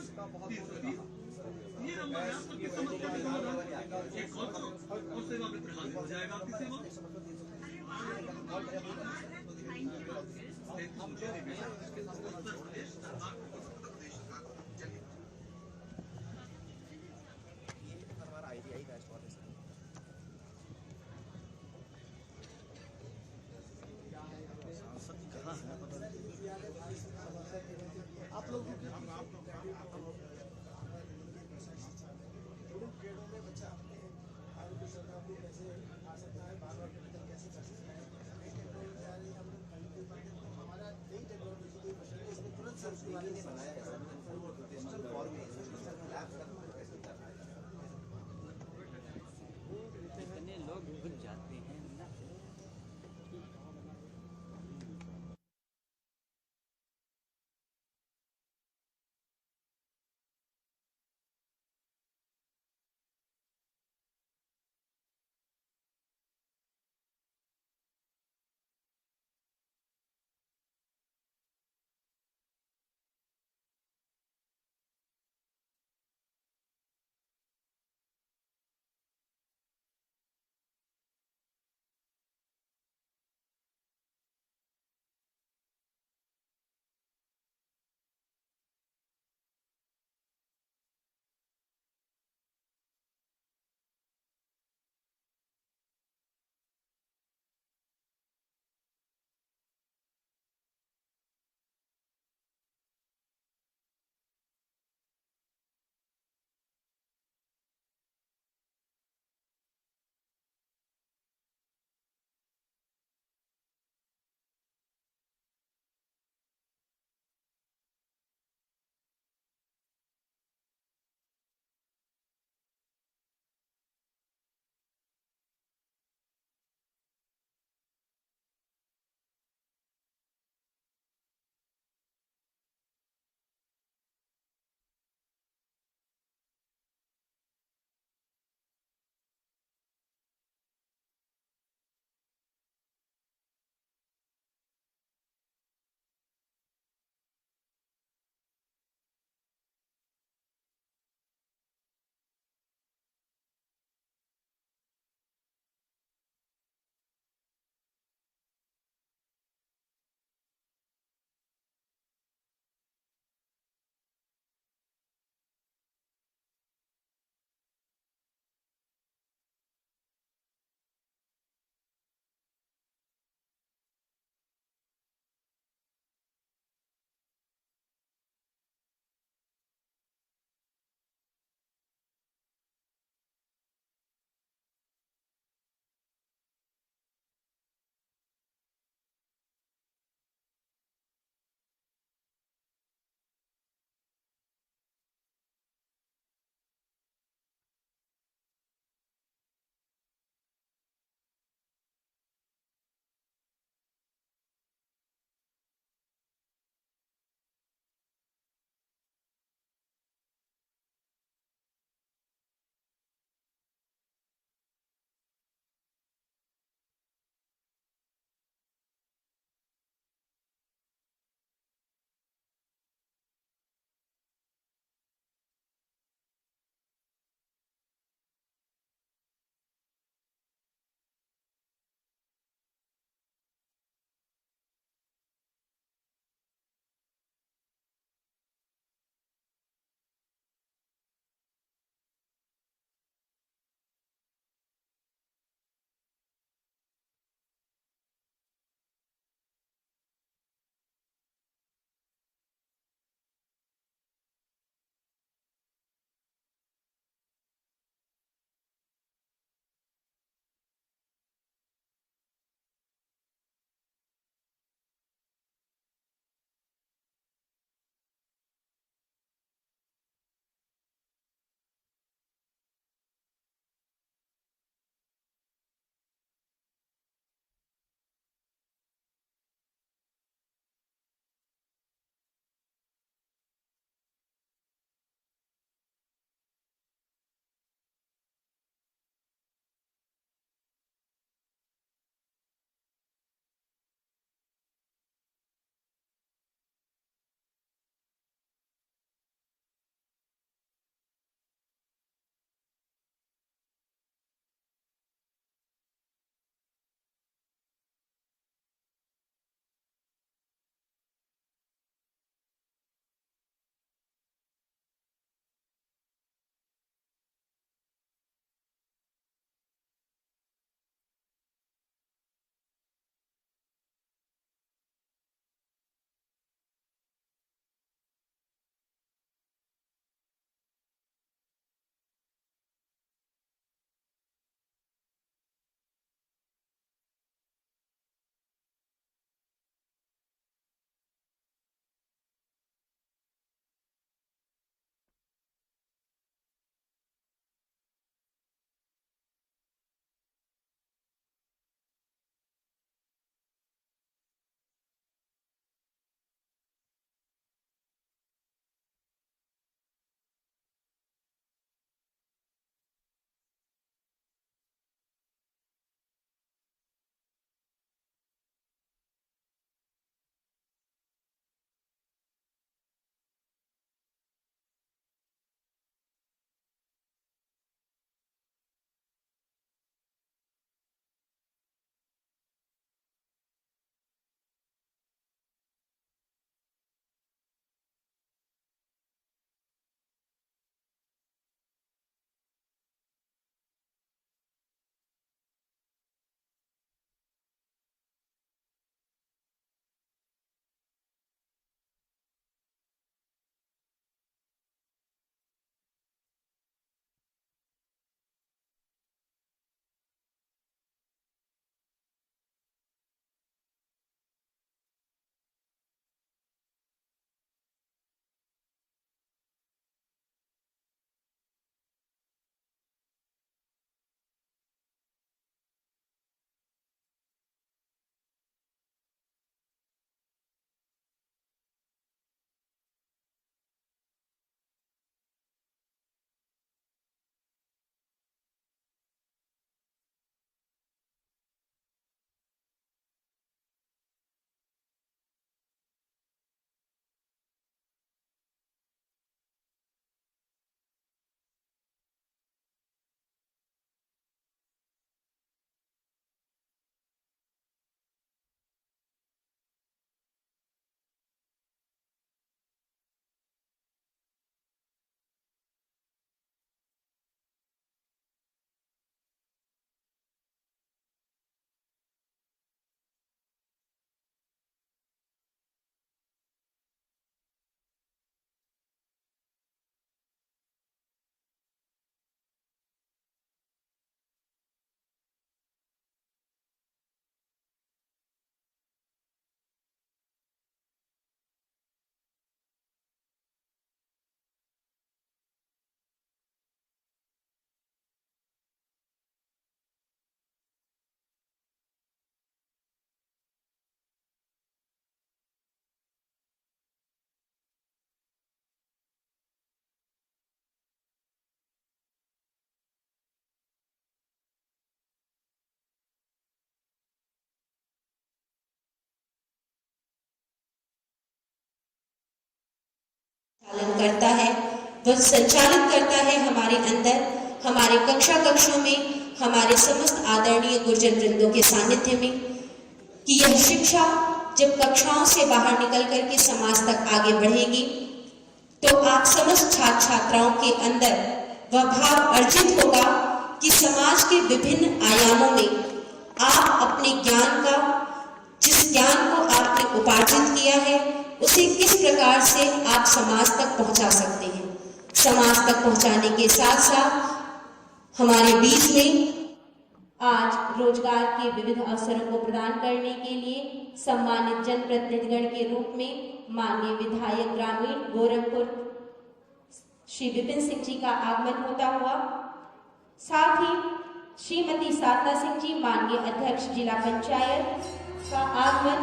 ये नंबर है आपका किस समस्या के समाधान एक कॉल करो और सेवा मित्र हाजिर हो जाएगा आपकी सेवा। आप लोग ग्रेडों में बच्चा अपने आरोग्य सुविधा को कैसे आ सकता है, बार बार मेडिकल कैसे कर सकता है, नई टेक्नोलॉजी आ रही है, हम लोग खरीद नहीं पाते, तो हमारा नई टेक्नोलॉजी कोई मशीन है इसमें तुरंत सर्च वाले ने बनाया है इतने लोग घुस जाते हैं ना। करता है, वह संचालित करता है हमारे अंदर, हमारे कक्षों में, हमारे समस्त आदरणीय गुरुजन वृंदों के सानिध्य में, कि यह शिक्षा जब कक्षाओं से बाहर निकल कर के समाज तक आगे बढ़ेगी तो आप समस्त छात्र छात्राओं के अंदर वह भाव अर्जित होगा कि समाज के विभिन्न आयामों में आप अपने ज्ञान का, जिस ज्ञान को आपने उपार्जित किया है, उसे किस प्रकार से आप समाज तक पहुंचा सकते हैं। समाज तक पहुंचाने के साथ साथ हमारे बीच में आज रोजगार के विविध अवसरों को प्रदान करने के लिए सम्मानित जनप्रतिनिधिगण के रूप में माननीय विधायक ग्रामीण गोरखपुर श्री विपिन सिंह जी का आगमन होता हुआ, साथ ही श्रीमती साधना सिंह जी माननीय अध्यक्ष जिला पंचायत का आगमन,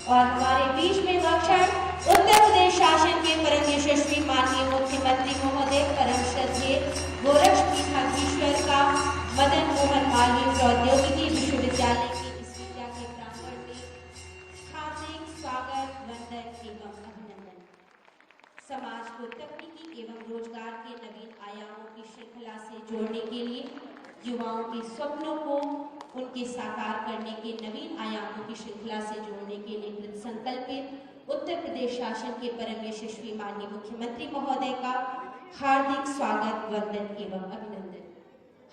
और हमारे बीच में वह क्षण उत्तर प्रदेश शासन के परम यशस्वी माननीय मुख्यमंत्री महोदय परम श्रद्धेय गोरक्षपीठाधीश्वर का मदन मोहन मालवीय प्रौद्योगिकी विश्वविद्यालय की इस विद्या के प्रांगण में हार्दिक स्वागत, वंदन एवं अभिनंदन। समाज को तकनीकी एवं रोजगार के नवीन आयामों की श्रृंखला से जोड़ने के लिए, युवाओं के स्वप्नों को उनके साकार करने के नवीन आयामों की श्रृंखला से जोड़ने के लिए कृत संकल्पित उत्तर प्रदेश शासन के परम यशस्वी माननीय मुख्यमंत्री महोदय का हार्दिक स्वागत, वंदन एवं अभिनंदन।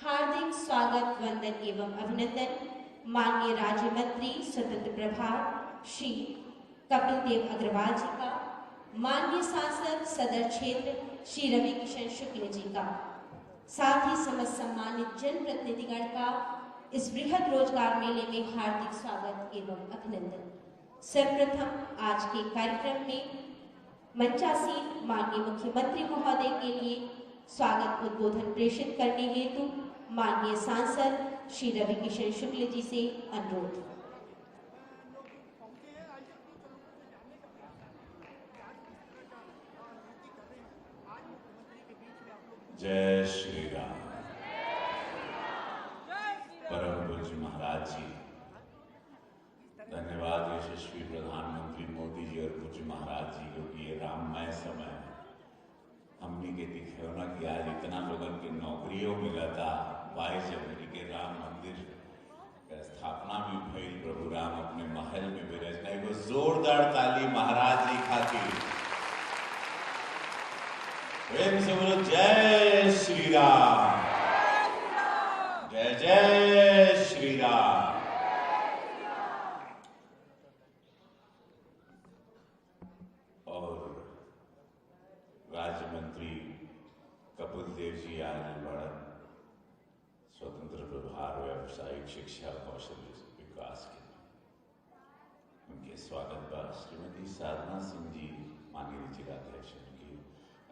हार्दिक स्वागत, वंदन एवं अभिनंदन माननीय राज्य मंत्री स्वतंत्र प्रभार श्री कपिल देव अग्रवाल जी का, माननीय सांसद सदर क्षेत्र श्री रवि किशन शुक्ल जी का, साथ ही समस्त सम्मानित जनप्रतिनिधिगण का इस बृहद रोजगार मेले में हार्दिक स्वागत एवं अभिनंदन। सर्वप्रथम आज के कार्यक्रम में मंचासीन माननीय मुख्यमंत्री महोदय के लिए स्वागत उद्बोधन प्रेषित करने हेतु माननीय सांसद श्री रवि किशन शुक्ल जी से अनुरोध। जय श्री राम। परम पूज्य महाराज जी, धन्यवाद यशस्वी प्रधानमंत्री मोदी जी और पूज्य महाराज जी, क्योंकि ये राममय समय हमने के दिखे होना कि आज इतना लोगों की नौकरियों मिला था। 22 जनवरी के राम मंदिर का स्थापना भी भई, प्रभु राम अपने महल में विराजमान। एगो जोरदार ताली महाराज जी खातिर, प्रेम से बोलो जय श्री राम, जय जय श्री राम। और राज्य मंत्री कपिल देव जी आज बड़ा स्वतंत्र प्रभार व्यावसायिक शिक्षा कौशल विकास के उनके स्वागत पर श्रीमती साधना सिंह जी माननीय जिलाध्यक्ष, उनकी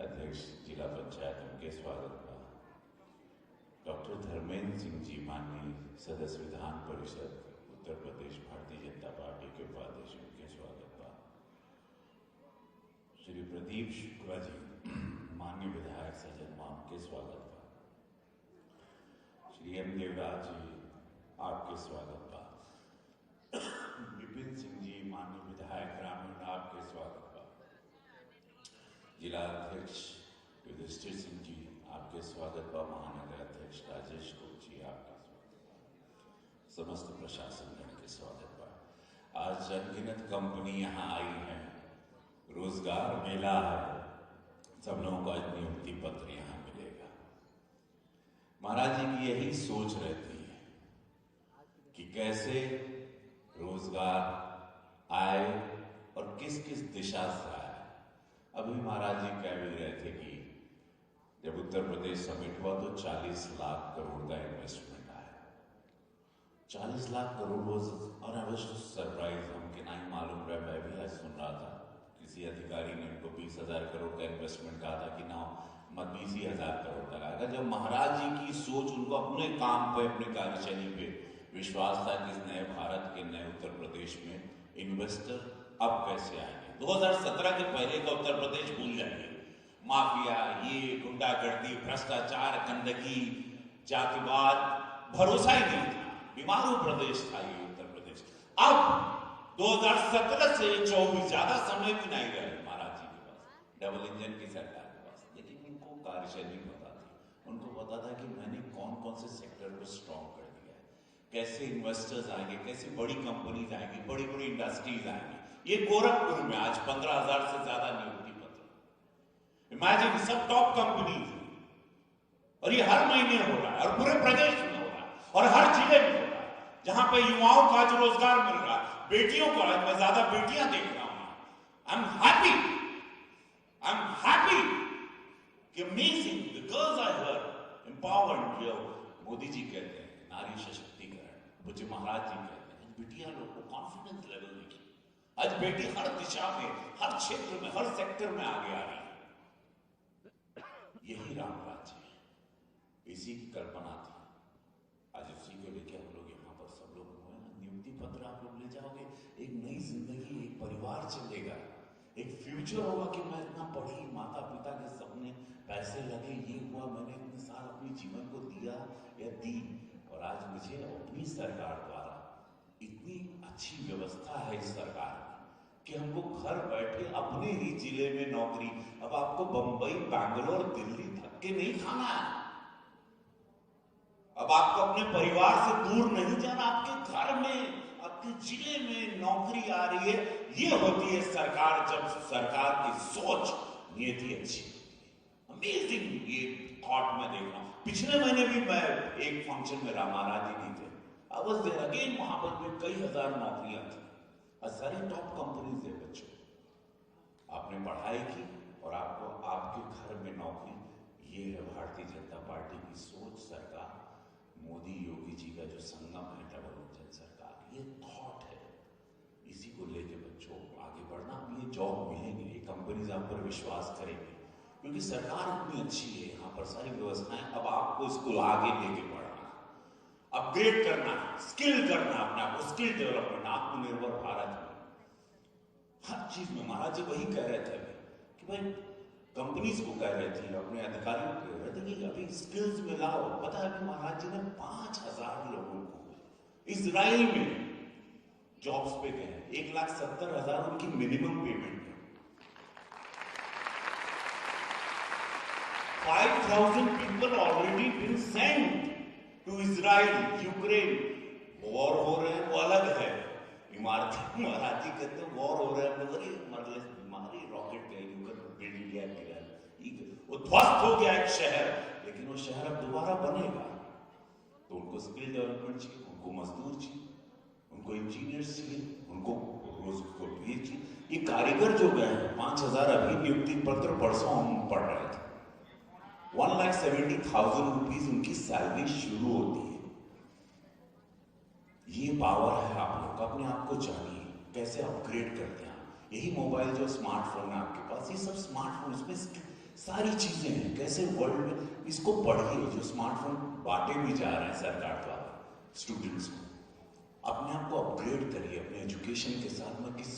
अध्यक्ष जिला पंचायत, उनके स्वागत पर डॉक्टर धर्मेंद्र सिंह जी माननीय सदस्य विधान परिषद उत्तर प्रदेश भारतीय जनता पार्टी के उपाध्यक्ष, उनके स्वागत पर श्री प्रदीप शुक्ला जी माननीय विधायक सज्जन माम के स्वागत पर श्री एम देवराज जी आपके स्वागत पर विपिन सिंह जी माननीय विधायक ग्रामीण आपके स्वागत पर जिला अध्यक्ष युधिष्ठिर सिंह जी आपके स्वागत पर महानगर अध्यक्ष राजेश गुप्त जी आपका स्वागत, समस्त प्रशासन के स्वागत पर। आज अनगिनत कंपनी यहाँ आई है, रोजगार मेला है, सब लोगों को आज नियुक्ति पत्र यहाँ मिलेगा। महाराज जी की यही सोच रहती है कि कैसे रोजगार आए और किस किस दिशा से आए। अभी महाराज जी कह भी रहे थे कि जब उत्तर प्रदेश समिट हुआ तो 40 लाख करोड़ का इन्वेस्टमेंट आया। 40 लाख करोड़ और आई वाज सरप्राइज, हमके नहीं मालूम रहा। मैं भी आज सुन रहा था किसी अधिकारी ने उनको 20,000 करोड़ का इन्वेस्टमेंट कहा था कि ना मत 20,000 करोड़ तक आएगा। जब महाराज जी की सोच, उनको अपने काम पे, अपनी कार्यशैली पे विश्वास था कि इस नए भारत के नए उत्तर प्रदेश में इन्वेस्टर अब कैसे आएंगे। 2017 के पहले का उत्तर प्रदेश भूल जाएंगे। माफिया, ये गुंडागर्दी, भ्रष्टाचार, गंदगी, जातिवाद, भरोसा ही नहीं था। बीमारू प्रदेश था ये उत्तर प्रदेश। अब 2017 से 24 ज्यादा समय भी नहीं रहे महाराज जी के पास, डबल इंजन की सरकार के कार्यशैली पता थी, उनको पता था कि मैंने कौन कौन से सेक्टर को स्ट्रॉन्ग कर दिया है, कैसे इन्वेस्टर्स आएंगे, कैसे बड़ी कंपनीज आएंगी, बड़ी बड़ी इंडस्ट्रीज आएंगी। ये गोरखपुर में आज 15,000 से ज्यादा नियुक्ति पत्र, इमेजिन, सब टॉप कंपनीज, और ये हर महीने हो रहा है और पूरे प्रदेश में हो रहा है और हर जिले में हो रहा है, जहां पे युवाओं को आज रोजगार मिल रहा है, बेटियों को आज मैं ज्यादा बेटियां देख रहा हूं। आई एम हैप्पी कि amazing the girls I heard empowered, जो मोदी जी कहते हैं नारी सशक्तिकरण, पूज्य महाराज जी कहते हैं, बेटियां लोग को कॉन्फिडेंस लेवल देखिए, आज बेटी हर दिशा में, हर क्षेत्र में, हर सेक्टर में आगे आ रही है। यही राम राज्य है, इसी की कल्पना थी, आज उसी को लेकर हम लोग यहाँ पर सब लोग हुए हैं। नियुक्ति पत्र आप लोग ले जाओगे, एक नई जिंदगी, एक परिवार चलेगा, एक फ्यूचर होगा कि मैं इतना पढ़ी, माता पिता के सपने, पैसे लगे, ये हुआ, मैंने इतने साल अपने जीवन को दिया या दी, और आज मुझे अपनी सरकार द्वारा इतनी अच्छी व्यवस्था है इस सरकार में कि हमको घर बैठे अपने ही जिले में नौकरी, अब आपको बंबई, बैंगलोर, दिल्ली थक के नहीं खाना है, अब आपको अपने परिवार से दूर नहीं जाना, आपके घर में, आपके जिले में नौकरी आ रही है। ये होती है सरकार, जब सरकार की सोच, नीति अच्छी होती है। अमेजिंग ये थॉट मैं देख रहा हूं। पिछले महीने भी मैं एक फंक्शन में राम महाराज जी नहीं थे, आई वाज देयर अगेन, वहां पर भी कई हजार नौकरियां थी और सारी टॉप कंपनीज है। बच्चों, आपने पढ़ाई की और आपको आपके घर में नौकरी, ये है भारतीय जनता पार्टी की सोच, सरकार, मोदी योगी जी का जो संगम है, डबल इंजन सरकार, ये थॉट है। इसी को लेके बच्चों आगे बढ़ना, ये जॉब मिलेंगे, ये कंपनीज आप पर विश्वास करेंगे, क्योंकि सरकार इतनी अच्छी है, यहाँ पर सारी व्यवस्थाएं। अब आपको इसको आगे लेके बढ़ना, अपग्रेड करना, स्किल करना, अपने आप को स्किल डेवलपमेंट, आत्मनिर्भर भारत में हर चीज में। महाराज जी वही कह रहे थे कि भाई कंपनीज को कह रहे थे, अपने अधिकारियों को कह रहे थे कि अभी स्किल्स में लाओ। पता है, अभी महाराज जी ने 5,000 लोगों को इजराइल में जॉब्स पे गए, 1,70,000 उनकी मिनिमम पेमेंट है। 5,000 people already been sent to Israel, Ukraine. War हो रहे हैं, वो अलग है, इमारती, महाराज जी कहते हैं वॉर हो रहा है, मगर हमारी रॉकेट गई, बिल्ड इंडिया मिला, वो ध्वस्त हो गया एक शहर, लेकिन वो शहर अब दोबारा बनेगा। तो उनको स्किल डेवलपमेंट चाहिए, उनको मजदूर चाहिए, उनको इंजीनियर्स चाहिए, उनको ये चाहिए। ये कारीगर जो गए हैं 5,000, अभी नियुक्ति पत्र परसों हम पढ़ रहे थे, 1,70,000 रुपीज उनकी सैलरी शुरू होती है। ये पावर है आप लोग, अपने आप को जानिए, कैसे अपग्रेड करते हैं। यही मोबाइल जो स्मार्टफोन है आपके पास, ये सब स्मार्टफोन, इसमें सारी चीजें हैं, कैसे वर्ल्ड में, इसको पढ़िए। जो स्मार्टफोन बांटे भी जा रहे हैं सरकार द्वारा स्टूडेंट्स को, अपने आप को अपग्रेड करिए अपने एजुकेशन के साथ। मैं किस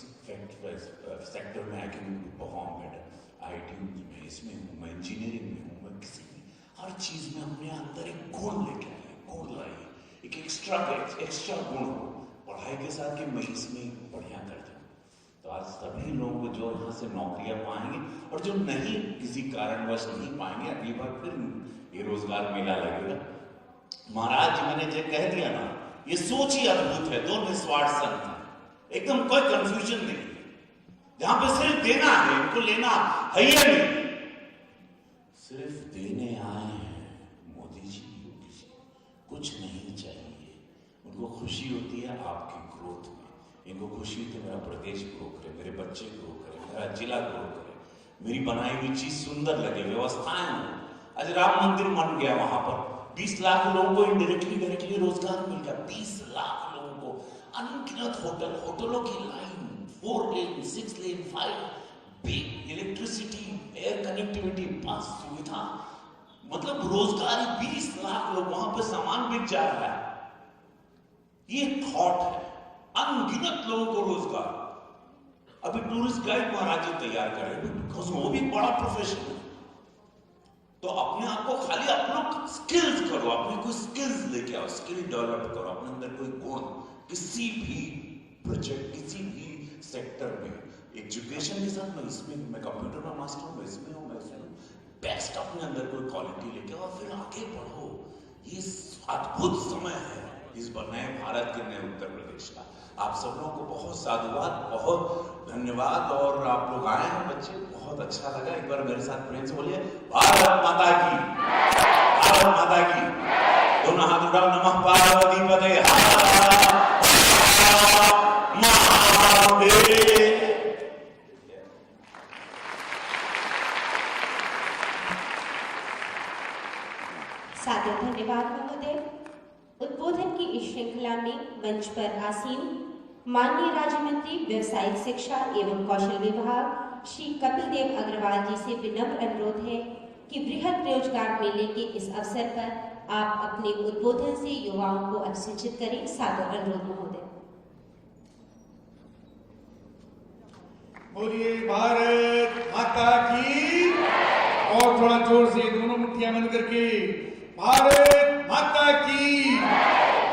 सेक्टर में I can perform better, IIT में, इसमें हूँ मैं, इंजीनियरिंग में हूँ मैं, किसी भी हर चीज में अपने अंदर एक गुण लेके आइए, गुण लाइए, एक एक्स्ट्रा गुण हो पढ़ाई के साथ कि मैं इसमें बढ़िया कर जाऊँ। तो आज सभी लोगों को जो यहाँ से नौकरियां पाएंगे, और जो नहीं किसी कारणवश नहीं पाएंगे, अगली बार फिर ये रोजगार मेला लगेगा। महाराज जी मैंने जो कह दिया ना, ये सोच ही अद्भुत है, दो निस्वार्थ संत हैं, एकदम कोई कंफ्यूजन नहीं, जहां पे सिर्फ देना है, इनको लेना है ही नहीं, सिर्फ देने आए हैं मोदी जी, योगी जी, कुछ नहीं चाहिए। उनको खुशी होती है आपकी ग्रोथ में, इनको खुशी होती है मेरा प्रदेश ग्रो करे, मेरे बच्चे ग्रो करे, मेरा जिला ग्रो करे, मेरी बनाई हुई चीज सुंदर लगे, व्यवस्थाएं हो। आज राम मंदिर बन गया, वहां पर 20 लाख लोगों को इनडायरेक्टली डायरेक्टली रोजगार मिल गया, 20 लाख लोगों को। अनगिनत होटलों की लाइन, 4 लेन, 6 लेन, 5 बिग, इलेक्ट्रिसिटी, एयर कनेक्टिविटी, बस सुविधा, मतलब रोजगार 20 लाख लोग, वहां पर सामान बिक जा रहा है। ये थॉट है, अनगिनत लोगों को रोजगार। अभी टूरिस्ट गाइड महाराज जी तैयार करें, बिकॉज वो भी बड़ा प्रोफेशन है। तो अपने आप को खाली आप लोग स्किल्स करो, अपने कोई स्किल्स लेके आओ, स्किल डेवलप करो, अपने अंदर कोई गुण, किसी भी प्रोजेक्ट, किसी भी सेक्टर में, एजुकेशन के साथ मैं इसमें, मैं कंप्यूटर में मास्टर हूं, मैं इसमें हूं, मैं इसमें बेस्ट बेस्ट अपने अंदर कोई क्वालिटी लेके और फिर आगे बढ़ो। ये अद्भुत समय है इस नए भारत के, नए उत्तर प्रदेश का। आप सब लोगों को बहुत साधुवाद, बहुत धन्यवाद। और आप लोग आए हैं बच्चे, बहुत अच्छा लगा। एक बार मेरे साथ प्रेम से बोलिए भारत माता की, भारत माता की। दोनों हाथ उठाओ, नमः पार्वती पते सादर धन्यवाद महोदय। उद्बोधन की इस श्रृंखला में मंच पर आसीन माननीय राज्य मंत्री व्यवसायिक शिक्षा एवं कौशल विभाग श्री कपिल देव अग्रवाल जी से विनम्र अनुरोध है कि बृहद रोजगार मेले के इस अवसर पर आप अपने उद्बोधन से युवाओं को अभिसूचित करें। सादर अनुरोध महोदय। बोलिए भारत माता की, और थोड़ा जोर से दोनों मुट्ठियां बंद करके भारत माता की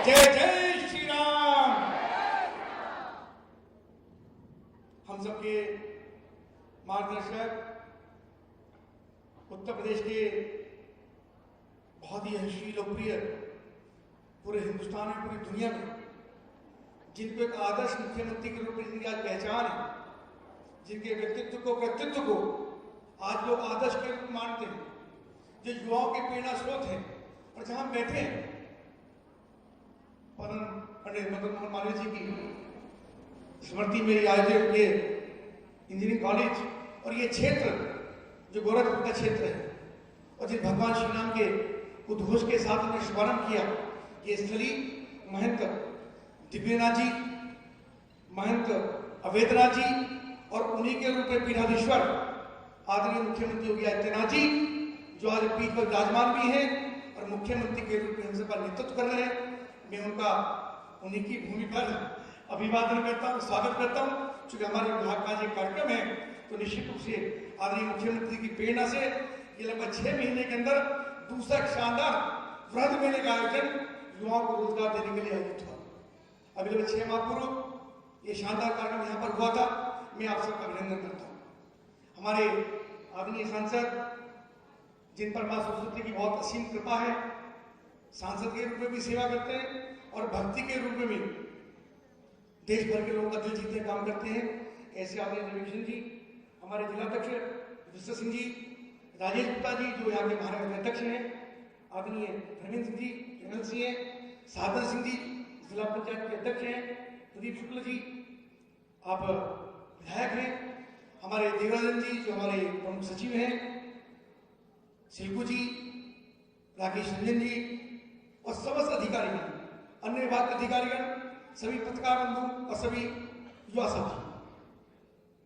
जय जय श्री राम। हम सबके मार्गदर्शक उत्तर प्रदेश के बहुत ही यशस्वी लोकप्रिय पूरे हिंदुस्तान में, पूरी दुनिया में, जिनको एक आदर्श मुख्यमंत्री के रूप में जिनकी आज पहचान है, जिनके व्यक्तित्व को, कृतित्व को आज लोग आदर्श के रूप में मानते हैं, जो युवाओं के प्रेरणा स्रोत हैं। और जहां हम बैठे हैं परम पंडित मदन मोहन मालवीय जी की स्मृति में आयोजित ये इंजीनियरिंग कॉलेज और ये क्षेत्र जो गोरखपुर का क्षेत्र है, और जिस भगवान श्री राम के उद्घोष के साथ हमने शुभारंभ किया, ये स्थली महंत दिव्यनाथ जी, महंत अवेदनाथ जी और उन्हीं के रूप में पीठाधीश्वर आदरणीय मुख्यमंत्री योगी आदित्यनाथ जी, जो आज पीठ पर विराजमान भी हैं और मुख्यमंत्री के रूप में हम सबका नेतृत्व कर रहे हैं। मैं उनका, उन्हीं की भूमि पर अभिवादन करता हूँ, स्वागत करता हूँ। चूंकि हमारे विभाग का जो कार्यक्रम है, तो निश्चित रूप से आदरणीय मुख्यमंत्री की प्रेरणा से ये लगभग 6 महीने के अंदर दूसरा शानदार वृहद मेले का आयोजन युवाओं को रोजगार देने के लिए आयोजित हुआ। अभी लगभग 6 माह पूर्व ये शानदार कार्यक्रम यहाँ पर हुआ था। मैं आप सबका अभिनंदन करता हूँ। हमारे आदरणीय सांसद, जिन पर मां सरस्वती की बहुत असीम कृपा है, सांसद के रूप में भी सेवा करते हैं और भक्ति के रूप में भी देश भर के लोगों का दिल जीतने काम करते हैं। ऐसे आदरणीय रविकिशन जी, हमारे जिलाध्यक्ष विश्व सिंह जी, राजेश गुप्ता जी जो यहाँ के महानगर अध्यक्ष हैं, आदरणीय धर्मेंद्र सिंह जी MLC हैं, साधन सिंह जी जिला पंचायत के अध्यक्ष हैं, प्रदीप शुक्ल जी आप विधायक हैं, हमारे देवराजन जी जो हमारे प्रमुख सचिव हैं, सिल्कू जी, राकेश रंजन जी और समस्त अधिकारीगण, अन्य विभाग के अधिकारीगण, सभी पत्रकार बंधु और सभी युवा साथी।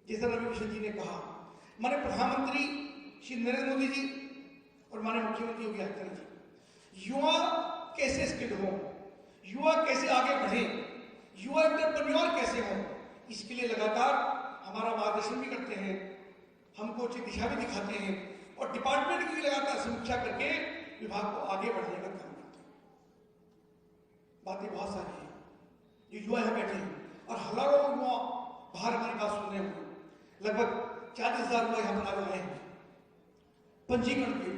जैसा रविकिशन जी ने कहा, माननीय प्रधानमंत्री श्री नरेंद्र मोदी जी और माननीय मुख्यमंत्री योगी आदित्यनाथ जी, युवा कैसे स्किल्ड हो, युवा कैसे आगे बढ़े, युवा एंटरप्रेन्योर कैसे हो, इसके लिए लगातार हमारा मार्गदर्शन भी करते हैं, हमको उचित दिशा भी दिखाते हैं और डिपार्टमेंट की भी लगातार समीक्षा करके विभाग को आगे बढ़ाने का काम करते हैं। बातें बहुत सारी हैं, ये युवा यहाँ बैठे हैं और हजारों युवा बाहर हमारी बात सुन रहे होंगे। लगभग 40,000 युवा यहाँ पर आए हैं पंजीकरण के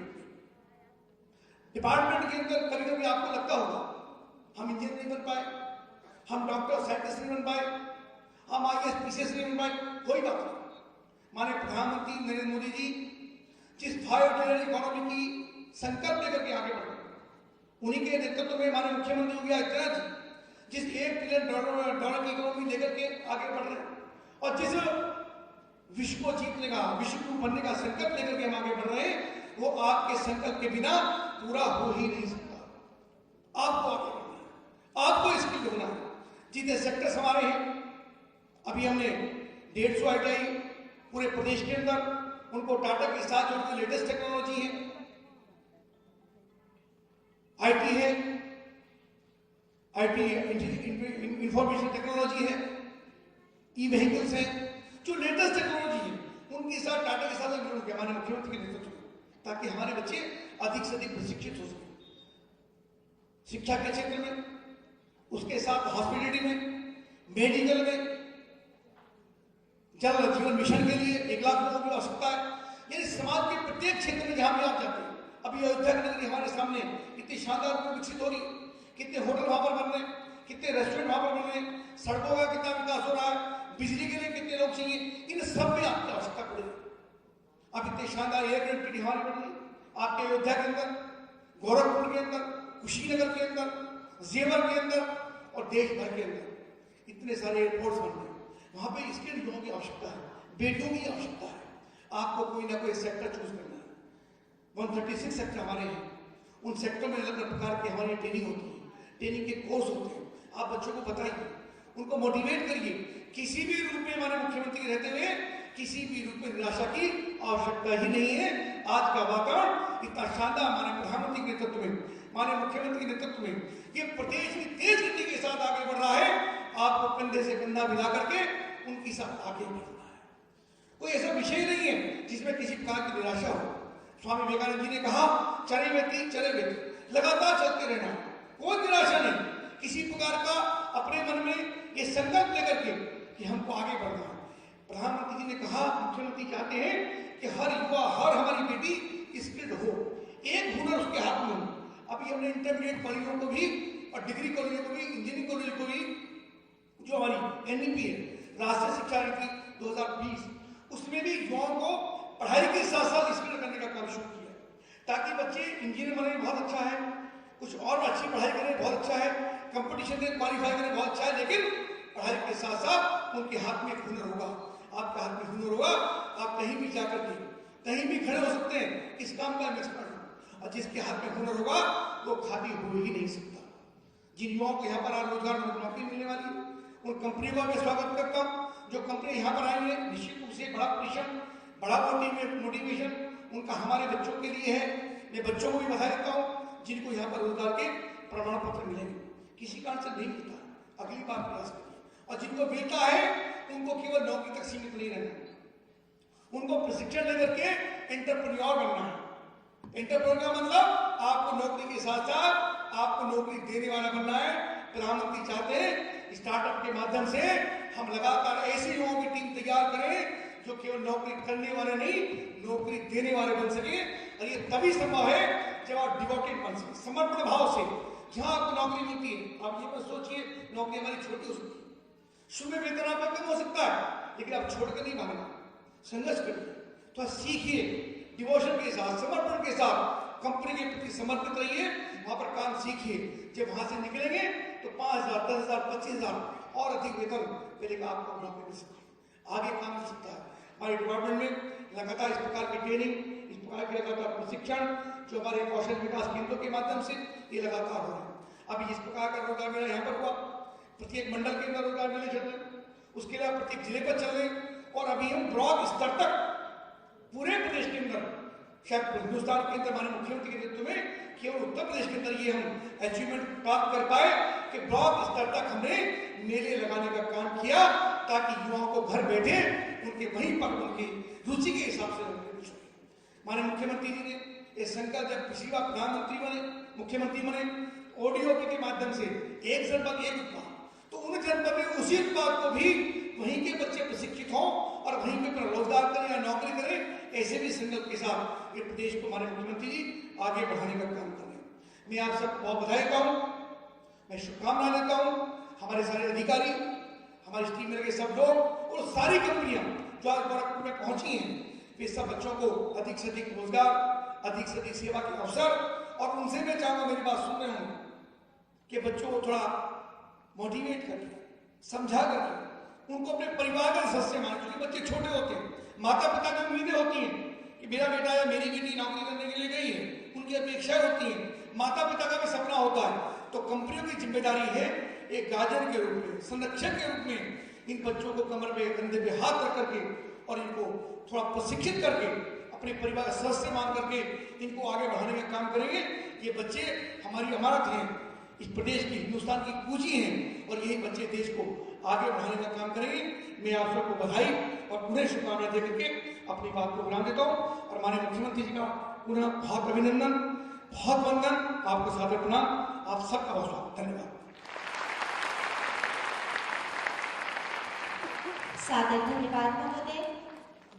डिपार्टमेंट के अंदर। कभी कभी आपको लगता होगा हम इंजीनियर नहीं बन पाए, हम डॉक्टर साइंटिस्ट नहीं बन पाए, हम IAS PCS नहीं बन पाए, कोई बात नहीं। माननीय प्रधानमंत्री नरेंद्र मोदी जी जिस 5 ट्रिलियन इकोनॉमी की संकल्प लेकर के आगे बढ़ रहे, उन्हीं के नेतृत्व में माननीय मुख्यमंत्री योगी आदित्यनाथ जी जिस $1 ट्रिलियन की इकोनॉमी लेकर के आगे बढ़ रहे हैं और जिस विश्व को जीतने का, विश्व को बनने का संकल्प लेकर के हम आगे बढ़ रहे हैं, वो आपके संकल्प के बिना पूरा हो ही नहीं सकता। आपको आगे बढ़ना है, आपको स्किल होना है। जितने सेक्टर्स हमारे हैं, अभी हमने 150 ITI पूरे प्रदेश के अंदर, उनको टाटा के साथ जोड़कर लेटेस्ट टेक्नोलॉजी है, IT है, IT इंफॉर्मेशन टेक्नोलॉजी है, ई-व्हीकल्स है, जो लेटेस्ट टेक्नोलॉजी है, उनके साथ टाटा के साथ जुड़ गया हमारे मुख्यमंत्री के नेतृत्व में, ताकि हमारे बच्चे अधिक से अधिक प्रशिक्षित हो सके शिक्षा के क्षेत्र में, उसके साथ हॉस्पिटलिटी में, मेडिकल में, जल जीवन मिशन के लिए 1 लाख लोगों की आवश्यकता है। यानी समाज के प्रत्येक क्षेत्र में जहां भी आप जाते हैं, अभी अयोध्या की नगरी हमारे सामने कितनी शानदार रूप विकसित हो रही है, कितने होटल वहां पर बन रहे हैं, कितने रेस्टोरेंट वहां पर बन रहे हैं, सड़कों का कितना विकास हो रहा है, बिजली के लिए कितने लोग चाहिए, इन सब में आपकी आवश्यकता पड़ेगी। अब इतने शानदार एयर कनेक्टिविटी हमारी बन रही है आपके अयोध्या के अंदर, गोरखपुर के अंदर, कुशीनगर के अंदर, जेवर के अंदर और देश भर के अंदर इतने सारे एयरपोर्ट्स बन रहे हैं। वहां पे स्किल्ड लोगों की आवश्यकता है, बेटियों की आवश्यकता है। आपको कोई ना कोई सेक्टर चूज करना है। 136 सेक्टर हमारे हैं, उन सेक्टर में अलग अलग प्रकार की हमारी ट्रेनिंग होती है, ट्रेनिंग के कोर्स होते हैं। आप बच्चों को बताइए, उनको मोटिवेट करिए। किसी भी रूप में हमारे मुख्यमंत्री रहते हुए किसी भी रूप में निराशा की आवश्यकता ही नहीं है। आज का वातावरण इतना शानदार हमारे प्रधानमंत्री के नेतृत्व में, हमारे मुख्यमंत्री के नेतृत्व में ये प्रदेश की तेज गति के साथ आगे बढ़ रहा है। आपको कंधे से कंधा मिला करके उनके साथ आगे बढ़ना है। कोई ऐसा विषय नहीं है जिसमें किसी प्रकार की निराशा हो। स्वामी विवेकानंद जी ने कहा, चले व्यक्ति लगातार चलते रहना, कोई निराशा नहीं। किसी प्रकार का अपने मन में ये संकल्प लेकर के कि हमको आगे बढ़ना है। प्रधानमंत्री जी ने कहा, मुख्यमंत्री चाहते हैं कि हर युवा, हर हमारी बेटी स्किल्ड हो, एक हुनर उसके हाथ में हो। अभी हमने इंटरमीडिएट कॉलेजों को भी और डिग्री कॉलेजों को भी, इंजीनियरिंग कॉलेज को भी, जो हमारी NEP है, राष्ट्रीय शिक्षा नीति 2020, उसमें भी युवाओं को पढ़ाई के साथ साथ स्किल करने का काम शुरू किया, ताकि बच्चे इंजीनियर बने, बहुत अच्छा है, कुछ और अच्छी पढ़ाई करें, बहुत अच्छा है, कंपटीशन में क्वालिफाई करें, बहुत अच्छा है, लेकिन पढ़ाई के साथ साथ उनके हाथ में हुनर होगा। आपके हाथ में हुनर होगा, आप कहीं भी जाकर के कहीं भी खड़े हो सकते हैं। इस काम का एक्सपर्ट हो, और जिसके हाथ में हुनर होगा वो खाली हो ही नहीं सकता। जिन युवाओं को यहाँ पर आज रोजगार नौकरी मिलने वाली है, उन कंपनियों का मैं स्वागत करता हूँ। जो कंपनी यहाँ पर आई है, निश्चित रूप से बड़ा पोजीशन, बड़ा मोटिवेशन उनका हमारे बच्चों के लिए है। मैं बच्चों को भी बधाई देता हूँ जिनको यहाँ पर रोजगार के प्रमाण पत्र मिलेंगे। किसी कारण से नहीं मिलता, अगली बार प्रयास करिए। और जिनको मिलता है उनको केवल नौकरी तक सीमित नहीं रहना, उनको प्रशिक्षण लेकर के एंटरप्रेन्योर बनना है। एंटरप्रेन्योर का मतलब आपको नौकरी के साथ साथ आपको नौकरी देने वाला बनना है। प्रधानमंत्री चाहते हैं स्टार्टअप के माध्यम से हम लगातार ऐसे लोगों की टीम तैयार करें जो केवल नौकरी करने वाले नहीं, नौकरी देने वाले बन सके। और ये तभी संभव है जब आप डिवोटेड बन सके, समर्पण भाव से। जहां आपको नौकरी मिलती है, आप ये मत सोचिए नौकरी हमारी छोटी हो सकती है, शुरू में वेतन आपका कम हो सकता है, लेकिन आप छोड़ कर नहीं भागना, संघर्ष करिए, तो सीखिए, डिवोशन के साथ, समर्पण के साथ कंपनी के प्रति समर्पित रहिए, वहां पर काम सीखिए। जब वहां से निकलेंगे तो 5,000, 10,000, 25,000 और अधिक वेतन मिलेगा आपको, नौकरी मिल सकती है, आगे काम मिल सकता है। हमारे डिपार्टमेंट में लगातार इस प्रकार की ट्रेनिंग, इस प्रकार के लगातार प्रशिक्षण जो हमारे कौशल विकास केंद्रों के माध्यम से ये लगातार हो रहा है। अभी इस प्रकार का रोजगार मेला यहाँ पर हुआ, प्रत्येक मंडल के अंदर रोजगार मेले चल रहे, उसके अलावा प्रत्येक जिले पर चल रहे, और अभी हम ब्लॉक स्तर तक पूरे प्रदेश के अंदर, शायद हिंदुस्तान के अंदर हमारे मुख्यमंत्री के नेतृत्व में केवल उत्तर प्रदेश के अंदर ये हम अचीवमेंट प्राप्त कर पाए कि ब्लॉक स्तर तक हमने मेले लगाने का काम किया, ताकि युवाओं को घर बैठे उनके वहीं पर उनकी रुचि के हिसाब से हमारे मुख्यमंत्री जी ने ये संकल्प, जब पिछली बार प्रधानमंत्री बने, मुख्यमंत्री बने, ODOP के माध्यम से एक जनपद एक उत्पाद, तो उन जनपद में उसी उत्पाद को भी वहीं के बच्चे प्रशिक्षित हों और वहीं पे अपना रोजगार करें या नौकरी करें। ऐसे भी संकल्प के साथ ये प्रदेश को हमारे मुख्यमंत्री जी आगे बढ़ाने का काम कर रहे हैं। मैं आप सबको बहुत बधाई देता हूँ, मैं शुभकामनाएं देता हूँ। हमारे सारे अधिकारी, हमारी टीम में लगे सब लोग और सारी कंपनियां जो आज गोरखपुर में पहुंची हैं, वे सब बच्चों को अधिक से अधिक रोजगार, अधिक से अधिक सेवा के अवसर, और उनसे मैं चाहूंगा, मेरी बात सुन रहे होंगे, कि बच्चों को थोड़ा मोटिवेट करके, समझा करके, उनको अपने परिवार का सदस्य माने। क्योंकि बच्चे छोटे होते हैं, माता पिता की उम्मीदें होती हैं कि मेरा बेटा या मेरी बेटी नौकरी करने के लिए गई है, उनकी अपेक्षाएं होती हैं, माता पिता का भी सपना होता है। तो कंपनियों की जिम्मेदारी है एक गार्जियन के रूप में, संरक्षक के रूप में इन बच्चों को कमर पे, कंधे पे हाथ रख करके और इनको थोड़ा प्रशिक्षित करके अपने परिवार सदस्य मान करके इनको आगे बढ़ाने का काम करेंगे। ये बच्चे हमारी अमानत हैं, इस प्रदेश की, हिंदुस्तान की पूंजी हैं, और यही बच्चे देश को आगे बढ़ाने का काम करेंगे। मैं आप सबको बधाई और पुनः शुभकामनाएं देकर के अपनी बात को विराम देता हूँ, और हमारे मुख्यमंत्री जी का पुनः बहुत अभिनंदन, बहुत वंदन, आपको सादर प्रणाम, आप सबका बहुत स्वागत, धन्यवाद। सादर धन्यवाद महोदय।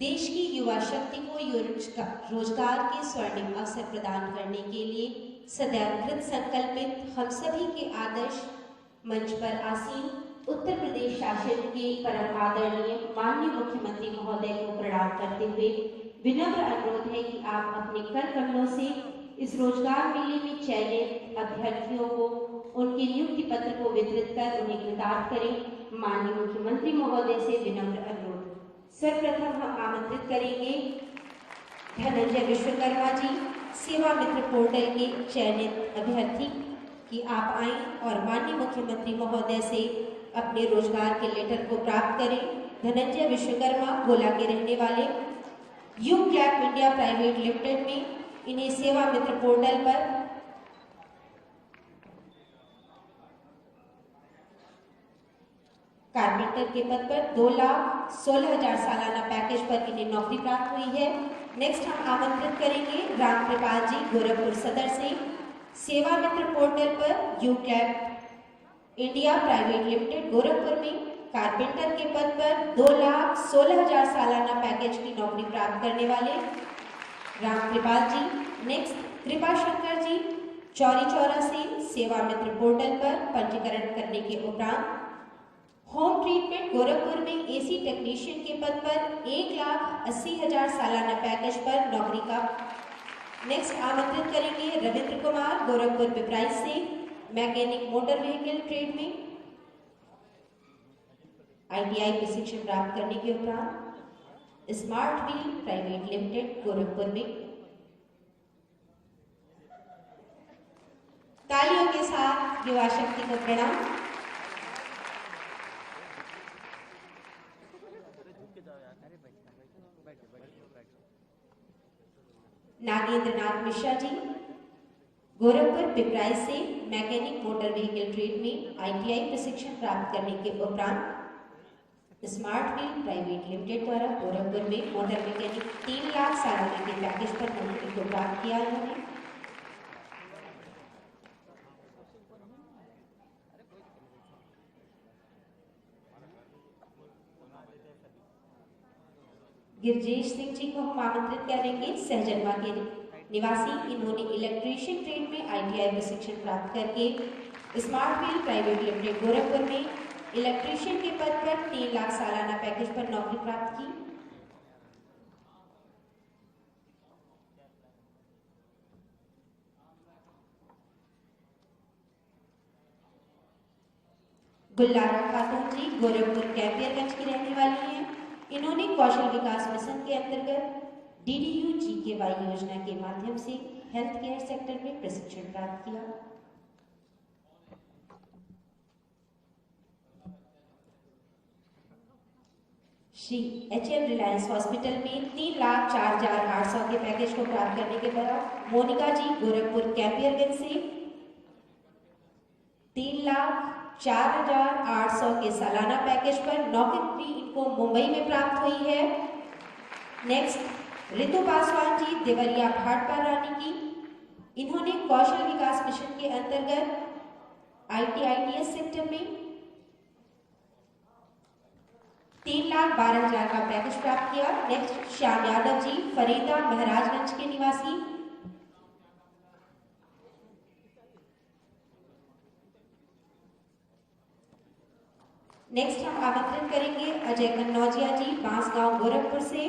देश की युवा शक्ति को रोजगार के स्वर्णिम अवसर प्रदान करने के लिए सदैव कृत संकल्पित हम सभी के आदर्श मंच पर आसीन उत्तर प्रदेश शासन के परम आदरणीय माननीय मुख्यमंत्री महोदय को प्रणाम करते हुए विनम्र अनुरोध है कि आप अपने कर कमलों से इस रोजगार मेले में चयनित अभ्यर्थियों को उनके नियुक्ति पत्र को वितरित कर उन्हें कृतार्थ करें। माननीय मुख्यमंत्री महोदय से विनम्र अनुरोध। सर्वप्रथम हम आमंत्रित करेंगे धनंजय विश्वकर्मा जी, सेवा मित्र पोर्टल के चयनित अभ्यर्थी, कि आप आएं और माननीय मुख्यमंत्री महोदय से अपने रोजगार के लेटर को प्राप्त करें। धनंजय विश्वकर्मा गोला के रहने वाले यूक्लैप इंडिया प्राइवेट लिमिटेड में इन्हें सेवा मित्र पोर्टल पर कारपेंटर के पद पर 2,16,000 सालाना पैकेज पर इन्हें नौकरी प्राप्त हुई है। नेक्स्ट हम आमंत्रित करेंगे राम कृपाल जी गोरखपुर सदर से सेवा मित्र पोर्टल पर यूक्लैप इंडिया प्राइवेट लिमिटेड गोरखपुर में कारपेंटर के पद पर 2,16,000 सालाना पैकेज की नौकरी प्राप्त करने वाले राम कृपाल जी। नेक्स्ट कृपा शंकर जी चौरी चौरा से सेवा मित्र पोर्टल पर पंजीकरण करने के उपरांत होम ट्रीटमेंट गोरखपुर में एसी टेक्नीशियन के पद पर 1,80,000 सालाना पैकेज पर नौकरी का। नेक्स्ट आमंत्रित करेंगे रविंद्र कुमार गोरखपुर पिपराइच से मैकेनिक मोटर व्हीकल ट्रेड में ITI प्रशिक्षण प्राप्त करने के उपरांत smart wheel private limited Gorakhpur में। तालियों के साथ युवा शक्ति को प्रणाम। नागेंद्र नाथ मिश्रा जी गोरखपुर पिपराइच से मैकेनिक मोटर व्हीकल ट्रेड में ITI प्रशिक्षण प्राप्त करने के उपरांत स्मार्ट व्हील प्राइवेट लिमिटेड द्वारा गोरखपुर में मोटर मैकेनिक 3 लाख सालाना के पैकेज पर नौकरी को प्राप्त किया उन्होंने। गिरजेश सिंह जी को हम आमंत्रित करेंगे सहजनवा के निवासी। इन्होंने इलेक्ट्रीशियन ट्रेड में ITI प्रशिक्षण प्राप्त करके smart wheel private limited Gorakhpur में इलेक्ट्रीशियन के पद पर 3 लाख सालाना पैकेज पर नौकरी प्राप्त की। गुल्लारा खातून जी गोरखपुर कैपियरगंज की रहने वाली हैं। इन्होंने कौशल विकास मिशन के अंतर्गत DDU-GKY योजना के माध्यम से हेल्थ केयर सेक्टर में प्रशिक्षण प्राप्त किया। श्री HL रिलायंस हॉस्पिटल में 3,04,800 के पैकेज को प्राप्त करने के बाद मोनिका जी गोरखपुर कैपियरगंज से 3,04,800 के सालाना पैकेज पर नौकरी इनको मुंबई में प्राप्त हुई है। नेक्स्ट रितु पासवान जी देवरिया भाटपा रानी की। इन्होंने कौशल विकास मिशन के अंतर्गत ITITS सेक्टर में 3,12,000 का पैकेज प्राप्त किया। नेक्स्ट श्याम यादव जी फरीदा महाराजगंज के निवासी। नेक्स्ट हम आमंत्रित करेंगे अजय कन्नौजिया जी बांसगांव गोरखपुर से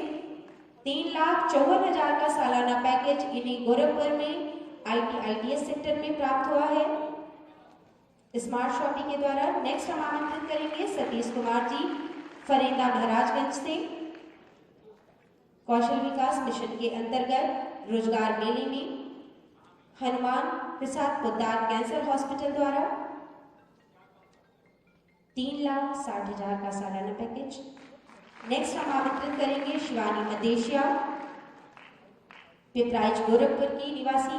3,54,000 का सालाना पैकेज इन्हें गोरखपुर में ITITS सेक्टर में प्राप्त हुआ है स्मार्ट शॉपिंग के द्वारा। नेक्स्ट हम आमंत्रित करेंगे सतीश कुमार जी फरीदा महाराजगंज से कौशल विकास मिशन के अंतर्गत रोजगार मेले में हनुमान प्रसाद पोद्दार कैंसर हॉस्पिटल द्वारा 3,60,000 का सालाना पैकेज। नेक्स्ट हम आमंत्रित करेंगे शिवानी मदेशिया पिपराइच गोरखपुर की निवासी।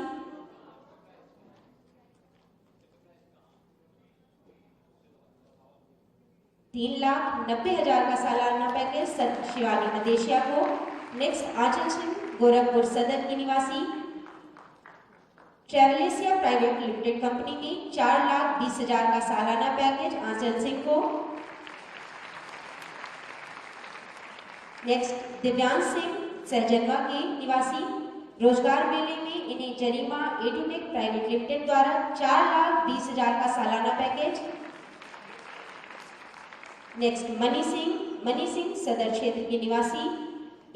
$3,90,000 का सालाना पैकेज शिवानी मदेशिया को। नेक्स्ट आंचल सिंह गोरखपुर सदर की निवासी ट्रेवलेसिया प्राइवेट लिमिटेड कंपनी की 4,20,000 का सालाना पैकेज आंचल सिंह को। नेक्स्ट दिव्यांश सिंह सहजनवा के निवासी, रोजगार मेले में इन्हें जरीमा एडुटेक प्राइवेट लिमिटेड द्वारा 4,20,000 का सालाना पैकेज। नेक्स्ट मनी सिंह सदर क्षेत्र के निवासी,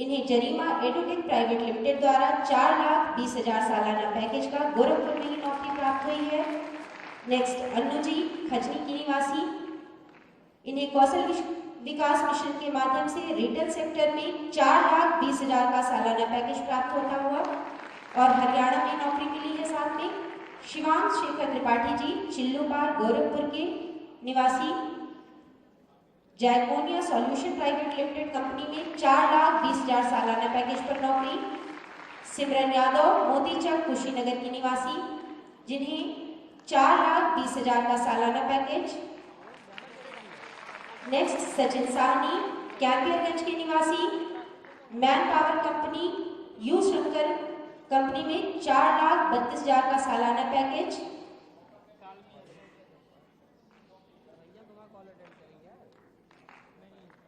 इन्हें जरीमा एडुटेक प्राइवेट लिमिटेड द्वारा 4,20,000 सालाना पैकेज का गोरखपुर में ही नौकरी प्राप्त हुई है। नेक्स्ट अन्नू जी खजनी की निवासी, इन्हें कौशल विकास मिशन के माध्यम से रिटेल सेक्टर में 4,20,000 का सालाना पैकेज प्राप्त होता हुआ और हरियाणा में नौकरी मिली है। साथ में शिवांश शेखर त्रिपाठी जी चिल्लूपार गोरखपुर के निवासी, जैकोनिया सॉल्यूशन प्राइवेट लिमिटेड कंपनी में 4,20,000 सालाना पैकेज पर नौकरी। सिमरन यादव मोतीचक कुशीनगर की निवासी, जिन्हें 4,20,000 का सालाना पैकेज। नेक्स्ट सचिन साहनी कैंपियरगंज के निवासी, man power company you Shankar company में 4,32,000 का सालाना पैकेज।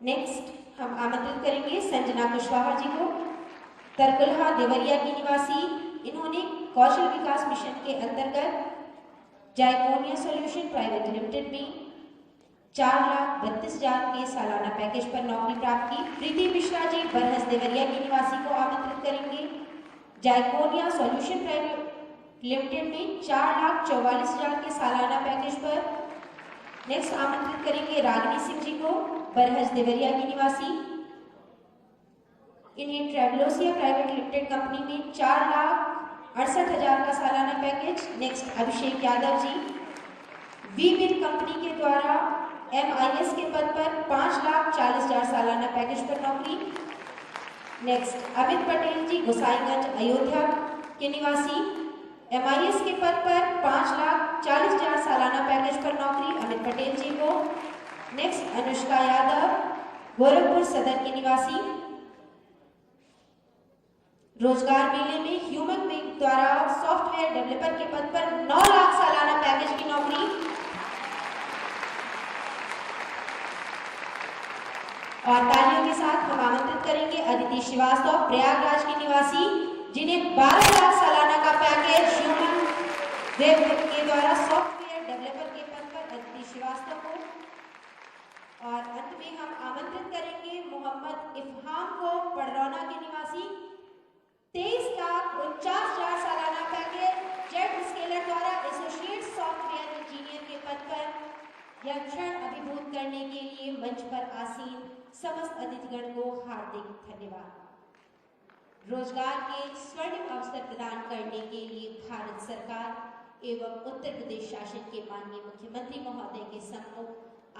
नेक्स्ट हम आमंत्रित करेंगे संजना कुशवाहा जी को, तरकुलहा देवरिया की निवासी, इन्होंने कौशल विकास मिशन के अंतर्गत जाइकोनिया सॉल्यूशन प्राइवेट लिमिटेड में 4,32,000 के सालाना पैकेज पर नौकरी प्राप्त की। प्रीति मिश्रा जी बरहस देवरिया की निवासी को आमंत्रित करेंगे, जाइकोनिया सॉल्यूशन प्राइवेट लिमिटेड में 4,44,000 के सालाना पैकेज पर। नेक्स्ट आमंत्रित करेंगे रागिनी सिंह जी को, बरहस देवरिया की निवासी, इन्हें ट्रेवलोसिया प्राइवेट लिमिटेड कंपनी में 4,68,000 का सालाना package. Next Abhishek Yadav ji वीबिन company के द्वारा MIS के पद पर 5,40,000 सालाना पैकेज पर नौकरी। नेक्स्ट अमित पटेल जी गोसाईगंज अयोध्या के निवासी, MIS के पद पर 5,40,000 सालाना पैकेज पर नौकरी अमित पटेल जी को। नेक्स्ट अनुष्का यादव गोरखपुर सदर के निवासी, रोजगार मेले में ह्यूमन बैंक द्वारा सॉफ्टवेयर डेवलपर के पद पर 9 लाख सालाना पैकेज की नौकरी। और तालियों के साथ हम आमंत्रित करेंगे अदिति श्रीवास्तव प्रयागराज की निवासी, जिन्हें 12 लाख सालाना का पैकेज ह्यूमन वेब के द्वारा सॉफ्टवेयर डेवलपर के पद पर अदिति श्रीवास्तव को। और अंत में हम आमंत्रित करेंगे मोहम्मद इफहाम को पड़रौना के निवासी, 23,49,000 सालाना पैकेज जेट स्केलर द्वारा एसोसिएट सॉफ्टवेयर इंजीनियर के पद पर। यह क्षण अभिभूत करने के लिए मंच पर आसीन समस्त अतिथिगण को हार्दिक धन्यवाद। रोजगार के स्वर्णिम अवसर प्रदान करने के लिए भारत सरकार एवं उत्तर प्रदेश शासन के माननीय मुख्यमंत्री महोदय के सम्मुख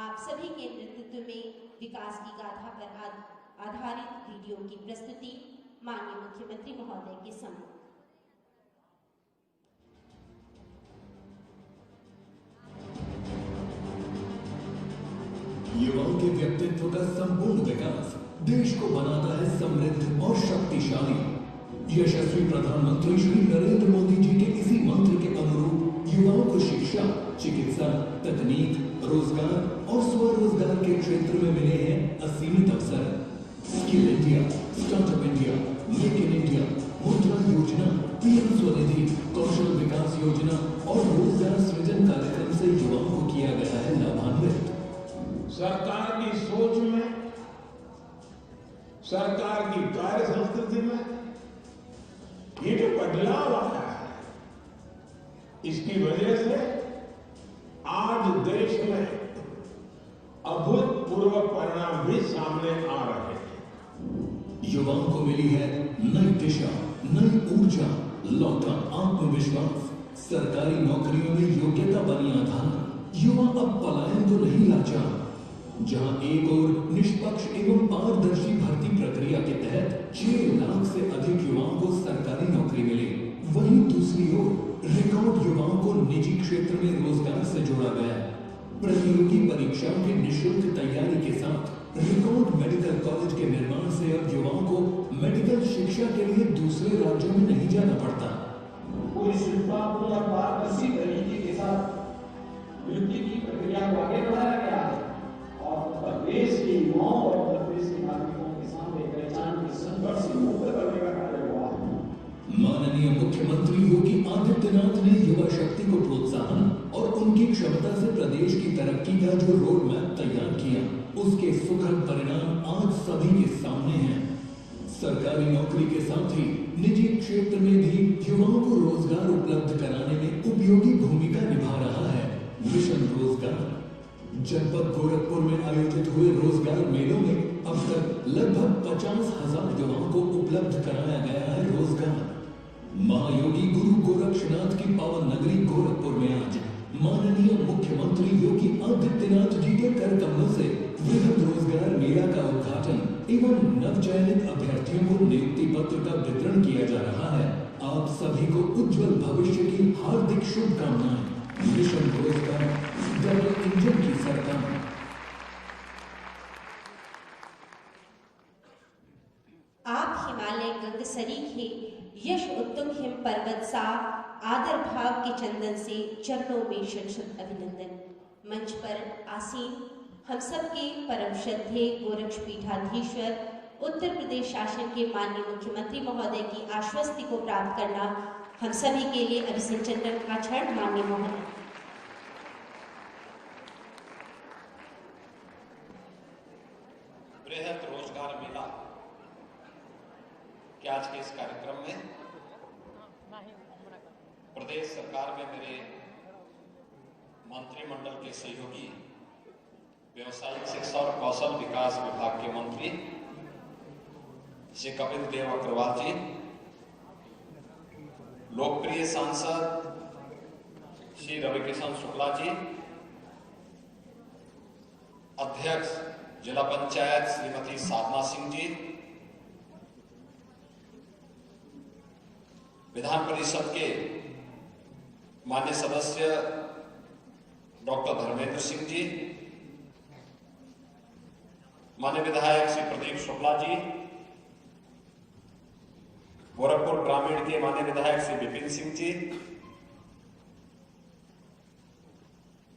आप सभी के नेतृत्व में विकास की गाथा पर आधारित वीडियो की प्रस्तुति माननीय मुख्यमंत्री महोदय के सम्मुख। युवाओं के व्यक्तित्व का संपूर्ण विकास देश को बनाता है समृद्ध और शक्तिशाली। यशस्वी प्रधानमंत्री श्री नरेंद्र मोदी जी के इसी मंत्र के अनुरूप युवाओं को शिक्षा, चिकित्सा, तकनीक, रोजगार और स्वरोजगार के क्षेत्र में मिले हैं असीमित अवसर। Skill India, startup India, make in India, मुद्रा योजना, पीएम स्वनिधि, कौशल विकास योजना और रोजगार सृजन कार्यक्रम से युवाओं को किया गया है लाभान्वित। सरकार की सोच में, सरकार की कार्य संस्कृति में ये जो बदलाव आया है, इसकी वजह से आज देश में अभूतपूर्व परिणाम भी सामने आ रहे हैं। युवाओं को मिली है नई दिशा, नई ऊर्जा, लौटा आत्मविश्वास, सरकारी नौकरियों में योग्यता बनी आधार। युवा अब पलायन तो नहीं लाचार। जहां एक ओर निष्पक्ष एवं पारदर्शी भर्ती प्रक्रिया के तहत 6 लाख से अधिक युवाओं को सरकारी नौकरी मिली, वहीं दूसरी ओर रिकॉर्ड युवाओं को निजी क्षेत्र में रोजगार से जोड़ा गया। प्रतियोगी परीक्षाओं की निःशुल्क तैयारी के साथ रिकॉर्ड मेडिकल कॉलेज के निर्माण से अब युवाओं को मेडिकल शिक्षा के लिए दूसरे राज्यों में नहीं जाना पड़ता। पूरी शुल्कात्मक और पारदर्शी तरीके के साथ नियुक्ति की प्रक्रिया को आगे बढ़ाया गया है और देश के युवाओं और देश के नागरिकों के सामने क्षमता से प्रदेश की तरक्की का जो रोड मैप तैयार किया, उसके सुखद परिणाम आज सभी के सामने हैं। सरकारी नौकरी के साथ ही निजी क्षेत्र में भी युवाओं को रोजगार उपलब्ध कराने में उपयोगी भूमिका निभा रहा है मिशन रोजगार। जनपद गोरखपुर में आयोजित हुए रोजगार मेलों में अब तक लगभग 50,000 युवाओं को उपलब्ध कराया गया है रोजगार। महायोगी गुरु गोरक्षनाथ की पावन नगरी गोरखपुर में आज माननीय मुख्यमंत्री योगी आदित्यनाथ जी के कर कमलों से वृहद रोजगार मेला का उद्घाटन एवं नवचयनित अभ्यर्थियों को नियुक्ति पत्र का वितरण किया जा रहा है। आप सभी को उज्जवल भविष्य की हार्दिक शुभकामनाएं। मिशन रोजगार, डबल इंजन की सरकार। आप हिमालय गंगसरी के यश उत्तम हिम पर्वत सा आदर भाव के चंदन से चरणों में शत अभिनंदन। मंच पर आसीन हम सब के परम श्रद्धेय गोरक्ष पीठाधीश्वर उत्तर प्रदेश शासन के माननीय मुख्यमंत्री महोदय की आश्वस्ति को प्राप्त करना हम सभी के लिए अभिसंचन का क्षण। माननीय महोदय, बृहद रोजगार मेला के आज के इस कार्यक्रम में प्रदेश सरकार में मेरे मंत्रिमंडल के सहयोगी व्यवसायिक शिक्षा और कौशल विकास विभाग के मंत्री श्री कपिल देव अग्रवाल जी, लोकप्रिय सांसद श्री रविकिशन शुक्ला जी, अध्यक्ष जिला पंचायत श्रीमती साधना सिंह जी, विधान परिषद के माननीय सदस्य डॉक्टर धर्मेंद्र सिंह जी, माननीय विधायक श्री प्रदीप शुक्ला जी, गोरखपुर ग्रामीण के माननीय विधायक श्री विपिन सिंह जी,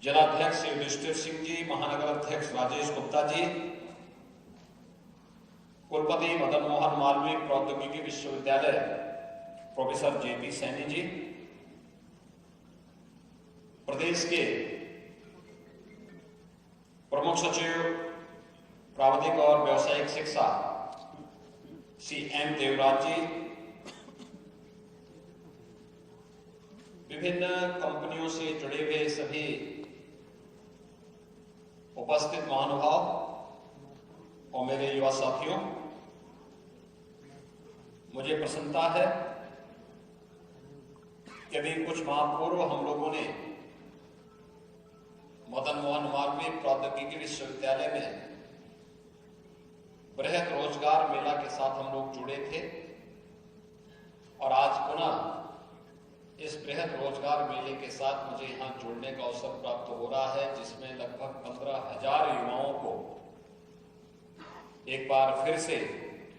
जिलाध्यक्ष श्री युधिष्ठिर सिंह जी, महानगर अध्यक्ष राजेश गुप्ता जी, कुलपति मदन मोहन मालवीय प्रौद्योगिकी विश्वविद्यालय प्रोफेसर जेपी सैनी जी, प्रदेश के प्रमुख सचिव प्राविधिक और व्यावसायिक शिक्षा श्री एम देवराज जी, विभिन्न कंपनियों से जुड़े हुए सभी उपस्थित महानुभाव और मेरे युवा साथियों, मुझे प्रसन्नता है कि अभी कुछ माह पूर्व हम लोगों ने मदन मोहन मालवीय प्रौद्योगिकी विश्वविद्यालय में बृहद रोजगार मेला के साथ हम लोग जुड़े थे और आज पुनः इस बृहद रोजगार मेले के साथ मुझे यहां जुड़ने का अवसर प्राप्त हो रहा है, जिसमें लगभग 15,000 युवाओं को एक बार फिर से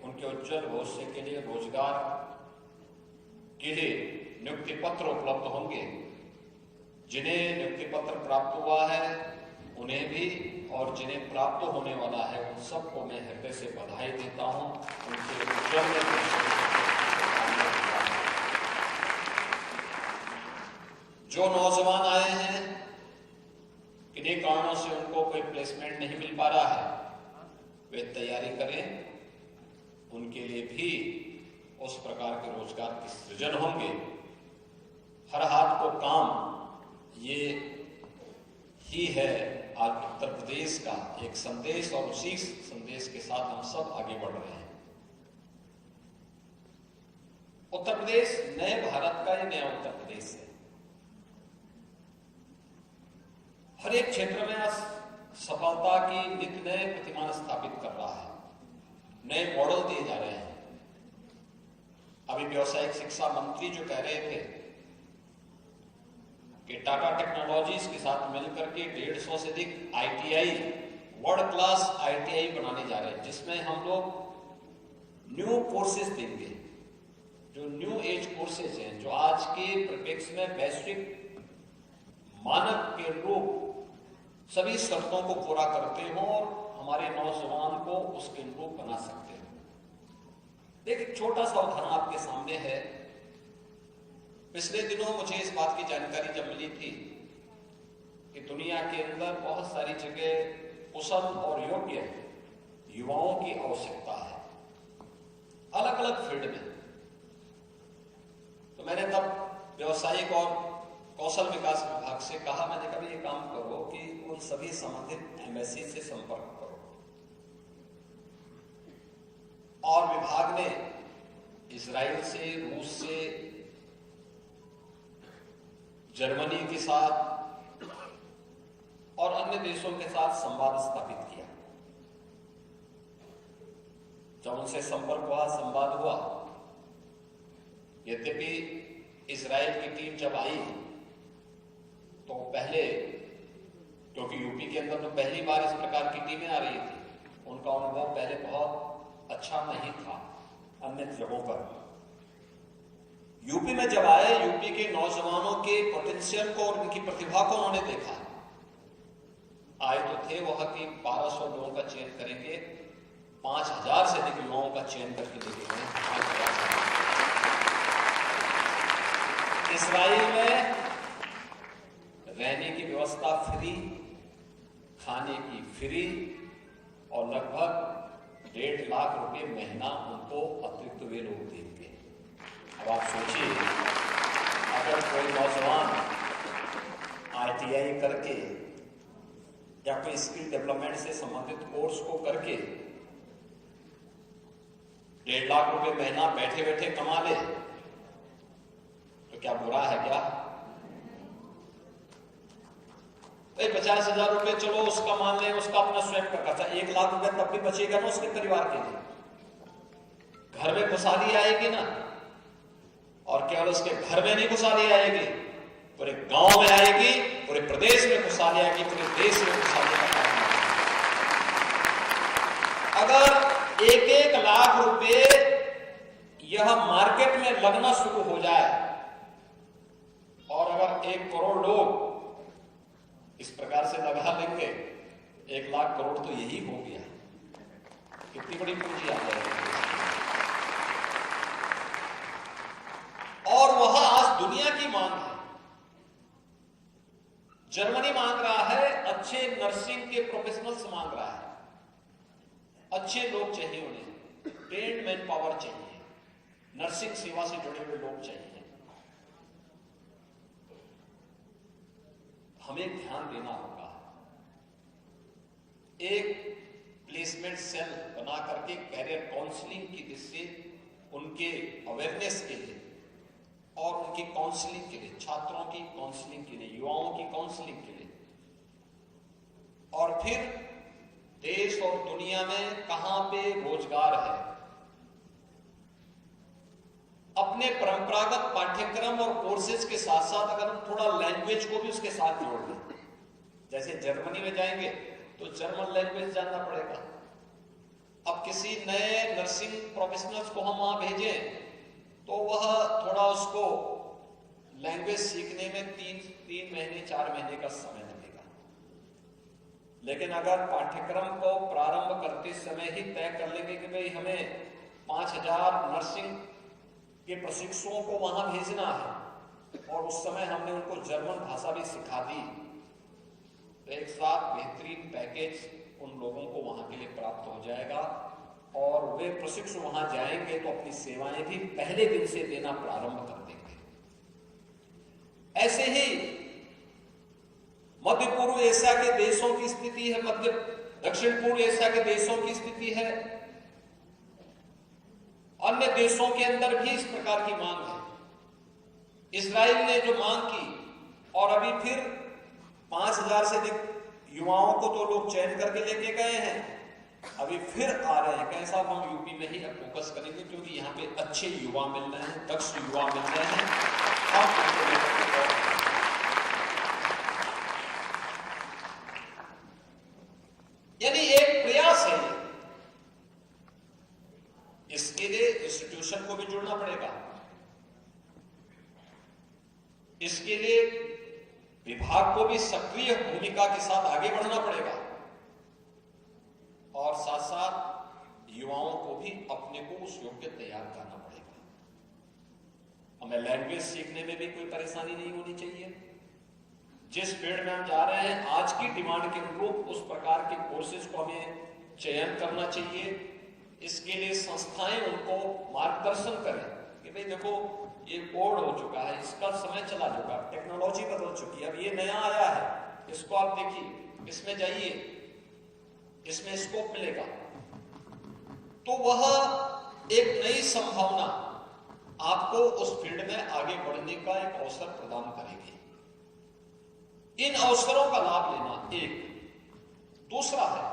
उनके उज्जवल भविष्य के लिए रोजगार के लिए नियुक्ति पत्र उपलब्ध होंगे। जिन्हें नियुक्ति पत्र प्राप्त हुआ है उन्हें भी और जिन्हें प्राप्त होने वाला है उन सबको मैं हृदय से बधाई देता हूं। उनके उज्जवल जो नौजवान आए हैं किन्हीं कारणों से उनको कोई प्लेसमेंट नहीं मिल पा रहा है, वे तैयारी करें, उनके लिए भी उस प्रकार के रोजगार के सृजन होंगे। हर हाथ को काम, ये ही है आज उत्तर प्रदेश का एक संदेश और उसी संदेश के साथ हम सब आगे बढ़ रहे हैं। उत्तर प्रदेश नए भारत का ही नया उत्तर प्रदेश है। हर एक क्षेत्र में आज सफलता की नित नए प्रतिमान स्थापित कर रहा है, नए मॉडल दिए जा रहे हैं। अभी व्यावसायिक शिक्षा मंत्री जो कह रहे थे कि टाटा टेक्नोलॉजीज के साथ मिलकर के 150 से अधिक आईटीआई, वर्ल्ड क्लास आईटीआई बनाने जा रहे हैं, जिसमें हम लोग न्यू कोर्सेज देंगे, जो न्यू एज कोर्सेज हैं, जो आज के परिप्रेक्ष्य में वैश्विक मानक के रूप सभी शर्तों को पूरा करते हो और हमारे नौजवान को उसके अनुरूप बना सकते हो। देखिए, छोटा सा उदाहरण आपके सामने है। पिछले दिनों मुझे इस बात की जानकारी जब मिली थी कि दुनिया के अंदर बहुत सारी जगह कुशल और योग्य युवाओं की आवश्यकता है, अलग अलग फील्ड में। तो मैंने तब व्यवसायिक और कौशल विकास विभाग से कहा, मैंने कहा ये काम करो कि उन सभी संबंधित एम्बेसी से संपर्क करो, और विभाग ने इजराइल से, रूस से, जर्मनी के साथ और अन्य देशों के साथ संवाद स्थापित किया। जब उनसे संपर्क हुआ, संवाद हुआ, यद्यपि इजराइल की टीम जब आई तो पहले, क्योंकि यूपी के अंदर तो पहली बार इस प्रकार की टीमें आ रही थी, उनका अनुभव पहले बहुत अच्छा नहीं था अन्य जगहों पर। यूपी में जब आए, यूपी के नौजवानों के पोटेंशियल को और उनकी प्रतिभा को उन्होंने देखा। आए तो थे वहां की 1200 लोगों का चयन करेंगे, 5000 से अधिक युवाओं का चयन करके लेके गए। इस्राइल में रहने की व्यवस्था फ्री, खाने की फ्री, और लगभग 1.5 लाख रुपए महीना उनको अतिरिक्त वे लोग देंगे। अब आप सोचिए, अगर कोई नौजवान ITI करके या कोई स्किल डेवलपमेंट से संबंधित कोर्स को करके 1.5 लाख रुपए महीना बैठे बैठे कमा ले, तो क्या बुरा है क्या? 50,000 रुपए चलो उसका मान लें, उसका अपना स्वयं का खर्चा, 1 लाख रुपए तब भी बचेगा ना उसके परिवार के लिए। घर में खुशहाली आएगी ना, और केवल उसके घर में नहीं खुशहाली आएगी, पूरे गांव में आएगी, पूरे प्रदेश में खुशहाली आएगी, पूरे देश में खुशहाली आएगी। अगर 1-1 लाख रुपए यह मार्केट में लगना शुरू हो जाए, और अगर 1 करोड़ लोग इस प्रकार से लगा लेंगे, 1 लाख करोड़ तो यही हो गया। कितनी बड़ी पूंजी आ जाएगी। और वह आज दुनिया की मांग है। जर्मनी मांग रहा है, अच्छे नर्सिंग के प्रोफेशनल्स मांग रहा है, अच्छे लोग चाहिए उन्हें, ट्रेन्ड मैन पावर चाहिए, नर्सिंग सेवा से जुड़े हुए लोग चाहिए। हमें ध्यान देना होगा। एक प्लेसमेंट सेल बना करके कैरियर काउंसलिंग की दृष्टि से उनके अवेयरनेस के लिए और उनकी काउंसलिंग के लिए, छात्रों की काउंसलिंग के लिए, युवाओं की काउंसलिंग के लिए, और फिर देश और दुनिया में कहां पे रोजगार है, अपने परंपरागत पाठ्यक्रम और कोर्सेज के साथ साथ अगर हम थोड़ा लैंग्वेज को भी उसके साथ जोड़ दें, जैसे जर्मनी में जाएंगे तो जर्मन लैंग्वेज जानना पड़ेगा। अब किसी नए नर्सिंग प्रोफेशनल्स को हम वहां भेजें तो वह थोड़ा उसको लैंग्वेज सीखने में 3 महीने 4 महीने का समय लगेगा। लेकिन अगर पाठ्यक्रम को प्रारंभ करते समय ही तय कर लेंगे कि भाई हमें 5000 नर्सिंग के प्रशिक्षुओं को वहां भेजना है, और उस समय हमने उनको जर्मन भाषा भी सिखा दी, तो एक साथ बेहतरीन पैकेज उन लोगों को वहां के लिए प्राप्त हो जाएगा, और वे प्रशिक्षु वहां जाएंगे तो अपनी सेवाएं भी पहले दिन से देना प्रारंभ कर देंगे। ऐसे ही मध्य पूर्व एशिया के देशों की स्थिति है, दक्षिण पूर्व एशिया के देशों की स्थिति है, अन्य देशों के अंदर भी इस प्रकार की मांग है। इजराइल ने जो मांग की, और अभी फिर 5000 से अधिक युवाओं को तो लोग चयन करके लेके गए हैं, अभी फिर आ रहे हैं। कैसा हम यूपी में ही अब फोकस करेंगे, क्योंकि यहाँ पे अच्छे युवा मिल रहे हैं, दक्ष युवा मिल रहे हैं। यानी एक प्रयास है, इसके लिए इंस्टीट्यूशन को भी जुड़ना पड़ेगा, इसके लिए विभाग को भी सक्रिय भूमिका के साथ आगे बढ़ना पड़ेगा, और साथ साथ युवाओं को भी अपने को उस योग्य तैयार करना पड़ेगा। हमें लैंग्वेज सीखने में भी कोई परेशानी नहीं होनी चाहिए, जिस फील्ड में हम जा रहे हैं, आज की डिमांड के अनुरूप उस प्रकार के कोर्सेज को हमें चयन करना चाहिए। इसके लिए संस्थाएं उनको मार्गदर्शन करें कि भाई देखो ये बोर्ड हो चुका है, इसका समय चला चुका, टेक्नोलॉजी बदल चुकी है, अब ये नया आया है, इसको आप देखिए, इसमें जाइए, इसमें स्कोप मिलेगा। तो वह एक नई संभावना आपको उस फील्ड में आगे बढ़ने का एक अवसर प्रदान करेगी। इन अवसरों का लाभ लेना एक। दूसरा है,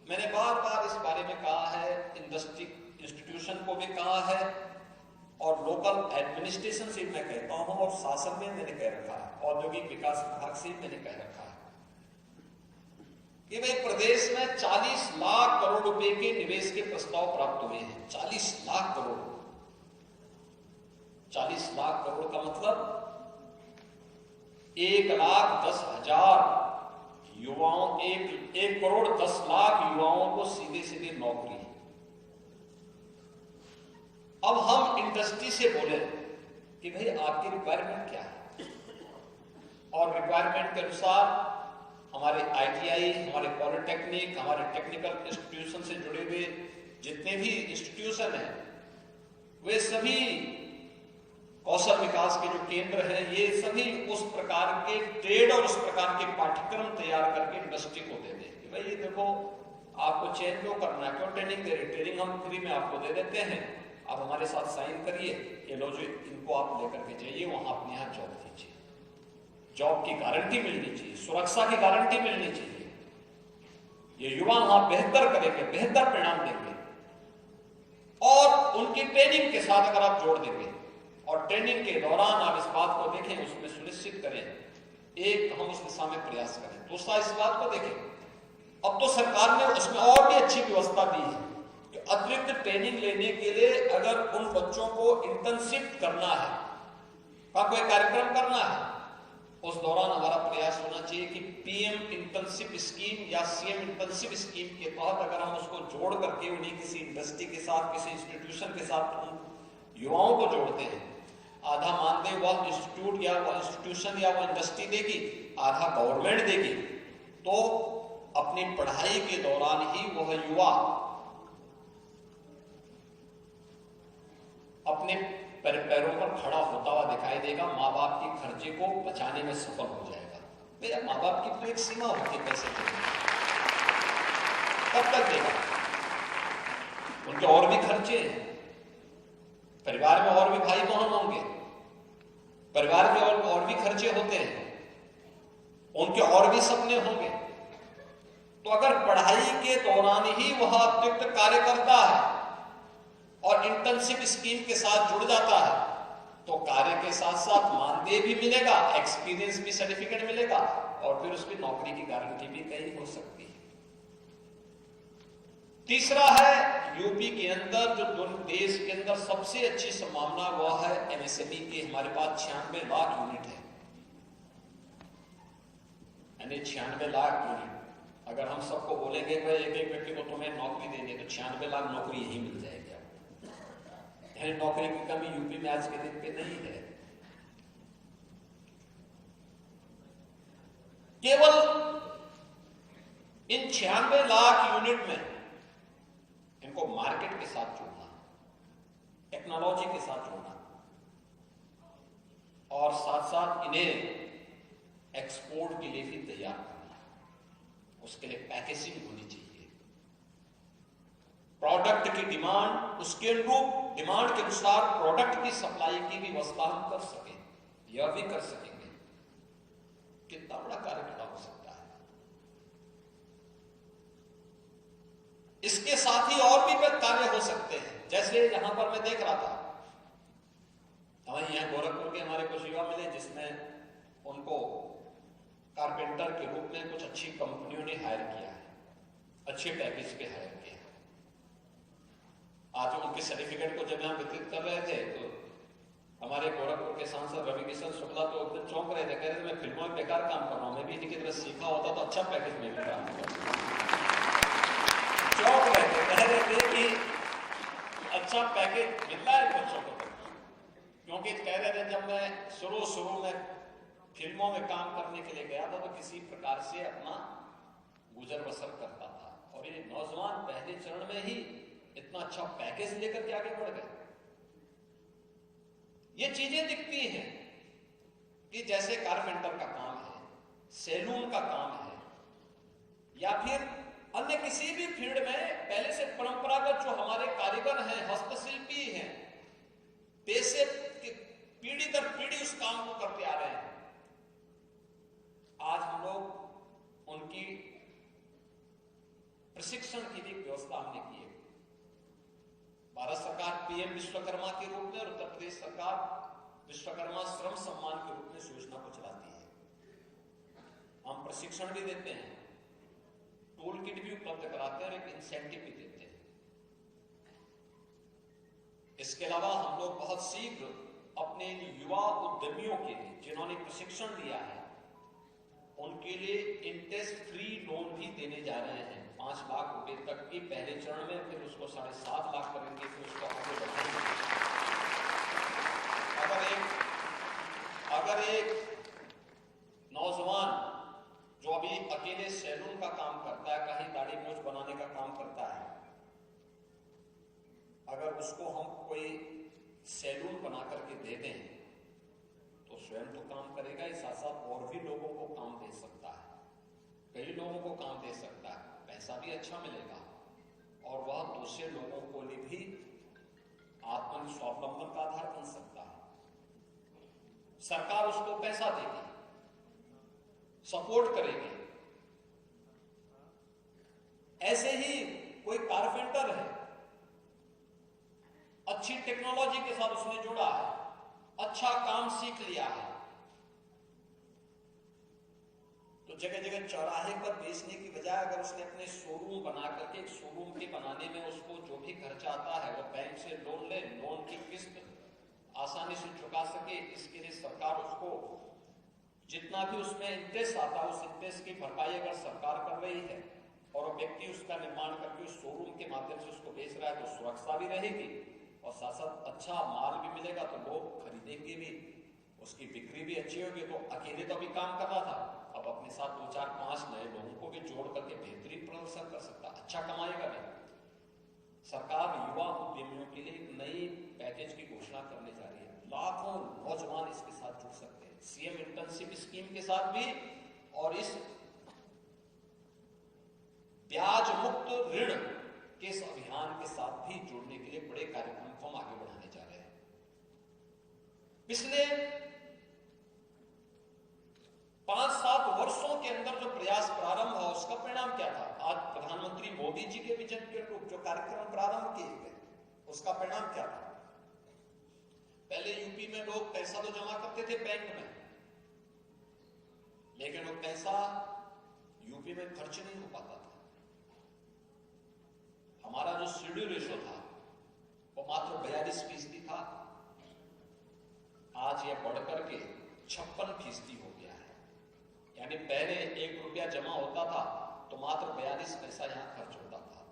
मैंने बार बार इस बारे में कहा है, इंडस्ट्री इंस्टीट्यूशन को भी कहा है और लोकल एडमिनिस्ट्रेशन से मैं कहता हूं और शासन में मैंने कह रखा है, औद्योगिक विकास विभाग से मैंने कह रखा है कि भाई प्रदेश में 40 लाख करोड़ रुपए के निवेश के प्रस्ताव प्राप्त हुए हैं। 40 लाख करोड़, 40 लाख करोड़ का मतलब 1,10,000 युवाओं, 1,10,00,000 युवाओं को सीधे सीधे नौकरी। अब हम इंडस्ट्री से बोले कि भाई आपकी रिक्वायरमेंट क्या है, और रिक्वायरमेंट के अनुसार हमारे ITI, हमारे पॉलिटेक्निक, हमारे टेक्निकल इंस्टीट्यूशन से जुड़े हुए जितने भी इंस्टीट्यूशन हैं, वे सभी कौशल विकास के जो केंद्र हैं, ये सभी उस प्रकार के ट्रेड और उस प्रकार के पाठ्यक्रम तैयार करके इंडस्ट्री को दे दें कि भाई ये देखो आपको चेंज क्यों करना है, क्यों ट्रेनिंग दे रहे, ट्रेनिंग हम फ्री में आपको दे देते हैं, आप हमारे साथ साइन करिए, ये लो जो इनको आप लेकर के जाइए, वहां अपने यहाँ जॉब कीजिए। जॉब की गारंटी मिलनी चाहिए, सुरक्षा की गारंटी मिलनी चाहिए। ये युवा वहां बेहतर करेंगे, बेहतर परिणाम देंगे। और उनकी ट्रेनिंग के साथ अगर आप जोड़ देंगे और ट्रेनिंग के दौरान आप इस बात को देखें, उसमें सुनिश्चित करें, एक हम उस दिशा में प्रयास करें। दूसरा, इस बात को देखें, अब तो सरकार ने उसमें और भी अच्छी व्यवस्था दी है कि अतिरिक्त ट्रेनिंग लेने के लिए अगर उन बच्चों को इंटर्नशिप करना है, कोई कार्यक्रम करना है, उस दौरान हमारा प्रयास होना चाहिए कि PM इंटर्नशिप स्कीम या CM इंटर्नशिप स्कीम के तहत अगर हम उसको जोड़ करके उन्हीं किसी इंडस्ट्री के साथ, किसी इंस्टीट्यूशन के साथ उन युवाओं को जोड़ते हैं, आधा मानदेय वह इंस्टीट्यूट या वह इंस्टीट्यूशन या वह इंडस्ट्री देगी, आधा गवर्नमेंट देगी, तो अपनी पढ़ाई के दौरान ही वह युवा अपने पैरों पर खड़ा होता हुआ दिखाई देगा, माँ बाप के खर्चे को बचाने में सफल हो जाएगा। मेरे माँ बाप की तो एक सीमा होती है पैसे देने, कब तक देगा, उनके और भी खर्चे हैं, परिवार में और भी भाई बहन होंगे, परिवार में और भी खर्चे होते हैं, उनके और भी सपने होंगे। तो अगर पढ़ाई के दौरान ही वह अतिरिक्त कार्य करता है और इंटर्नशिप स्कीम के साथ जुड़ जाता है, तो कार्य के साथ साथ मानदेय भी मिलेगा, एक्सपीरियंस भी, सर्टिफिकेट मिलेगा, और फिर उसकी नौकरी की गारंटी भी कहीं हो सकती है। तीसरा है, यूपी के अंदर जो देश के अंदर सबसे अच्छी संभावना वह है MSME की। हमारे पास 96 लाख यूनिट है, यानी 96 लाख यूनिट। अगर हम सबको बोलेंगे भाई एक एक व्यक्ति को तुम्हें नौकरी देनी है, तो 96 लाख नौकरी यही मिल जाएगी। यानी नौकरी की कमी यूपी में आज के दिन पे नहीं है। केवल इन 96 लाख यूनिट में इनको मार्केट के साथ जोड़ना, टेक्नोलॉजी के साथ जोड़ना, और साथ साथ इन्हें एक्सपोर्ट के लिए भी तैयार करना। उसके लिए पैकेजिंग होनी चाहिए, प्रोडक्ट की डिमांड, उसके अनुरूप डिमांड के अनुसार प्रोडक्ट की सप्लाई की भी व्यवस्था हम कर सकें, यह भी कर सकेंगे। कितना बड़ा कार्य खड़ा हो सकता है। इसके साथ ही और भी कार्य हो सकते हैं। जैसे यहां पर मैं देख रहा था, हमारे यहां गोरखपुर के हमारे कुछ युवा मिले, जिसमें उनको कारपेंटर के रूप में कुछ अच्छी कंपनियों ने हायर किया है, अच्छे पैकेज पे हायर किया। आज उनके सर्टिफिकेट को जब हम वितरित कर रहे थे, तो हमारे गोरखपुर के सांसद रवि किशन शुक्ला तो एकदम चौंक रहे थे, कह रहे थे मैं फिल्मों में बेकार काम कर रहा हूं, मैं भी इनकी तरह सीखा होता तो अच्छा पैकेज में भी काम करता। चौंक रहे थे, कह रहे थे कि अच्छा पैकेज मिल रहा है बच्चों को, क्योंकि कह रहे थे जब मैं शुरू में फिल्मों में काम करने के लिए गया था तो किसी प्रकार से अपना गुजर बसर करता था। और ये नौजवान पहले चरण में ही इतना अच्छा पैकेज लेकर के आगे बढ़ गए। ये चीजें दिखती हैं कि जैसे कारपेंटर का काम है, सैलून का काम है, या फिर अन्य किसी भी फील्ड में पहले से परंपरागत जो हमारे कारीगर हैं, हस्तशिल्पी हैं, पैसे पीढ़ी दर पीढ़ी उस काम को करते आ रहे हैं। आज हम लोग उनकी प्रशिक्षण की भी व्यवस्था हमने की है। भारत सरकार पीएम विश्वकर्मा के रूप में और उत्तर प्रदेश सरकार विश्वकर्मा श्रम सम्मान के रूप में इस योजना को चलाती है। हम प्रशिक्षण भी देते हैं, टूल किट भी उपलब्ध कराते हैं और एक इंसेंटिव भी देते हैं। इसके अलावा हम लोग बहुत शीघ्र अपने युवा उद्यमियों के लिए जिन्होंने प्रशिक्षण लिया है उनके लिए इंटरेस्ट फ्री लोन भी देने जा रहे हैं 5 लाख रुपए तक की पहले चरण में, फिर उसको 7.5 लाख करेंगे, फिर उसको आगे बढ़ाएंगे। अगर एक नौजवान जो अभी अकेले सैलून का काम करता है, कहीं दाढ़ी मूंछ बनाने का काम करता है, अगर उसको हम कोई सैलून बना करके दे दें तो स्वयं तो काम करेगा ही, साथ साथ और भी लोगों को काम दे सकता है, कई लोगों को काम दे सकता है, पैसा भी अच्छा मिलेगा और वह दूसरे लोगों को लिए भी आत्मस्वावलंबन का आधार बन सकता है। सरकार उसको पैसा देगी, सपोर्ट करेगी। ऐसे ही कोई कारपेंटर है, अच्छी टेक्नोलॉजी के साथ उसने जुड़ा है, अच्छा काम सीख लिया है, तो जगह जगह चौराहे पर बेचने की बजाय अगर उसने अपने शोरूम बना करके एक शोरूम के बनाने में उसको जो भी खर्चा आता है वो बैंक से लोन ले, लोन की किस्त आसानी से चुका सके, इसके लिए सरकार उसको जितना भी उसमें इंटरेस्ट आता है उस इंटरेस्ट की भरपाई अगर सरकार कर रही है और व्यक्ति उसका निर्माण करके उस शोरूम के माध्यम से उसको बेच रहा है तो सुरक्षा भी रहेगी और साथ साथ अच्छा माल भी मिलेगा तो लोग खरीदेंगे भी, उसकी बिक्री भी अच्छी होगी। तो अकेले तो अभी काम कर रहा था, अब अपने साथ 2, 4, 5 नए लोगों को भी जोड़ करके बेहतरीन प्रदर्शन कर सकता, अच्छा कमाएगा भी। सरकार युवा उद्यमियों के लिए एक नई पैकेज की घोषणा करने जा रही है, लाखों नौजवान इसके साथ जुड़ सकते हैं, सीएम इंटर्नशिप स्कीम के साथ भी और इस ब्याज मुक्त ऋण के इस अभियान के साथ भी जुड़ने के लिए बड़े कार्यक्रम को हम आगे बढ़ाने जा रहे हैं। पिछले 5-7 वर्षों के अंदर जो प्रयास प्रारंभ हुआ उसका परिणाम क्या था? आज प्रधानमंत्री मोदी जी के विजन के अनुरूप जो कार्यक्रम प्रारंभ किए गए उसका परिणाम क्या था? पहले यूपी में लोग पैसा तो जमा करते थे बैंक में, लेकिन वो पैसा यूपी में खर्च नहीं हो पाता था। हमारा जो सीडी रेशो था वो मात्र 42% था, आज यह बढ़कर के 56% हो गया है। यानी पहले 1 रुपया जमा होता था तो मात्र 42 पैसा यहां खर्च होता था।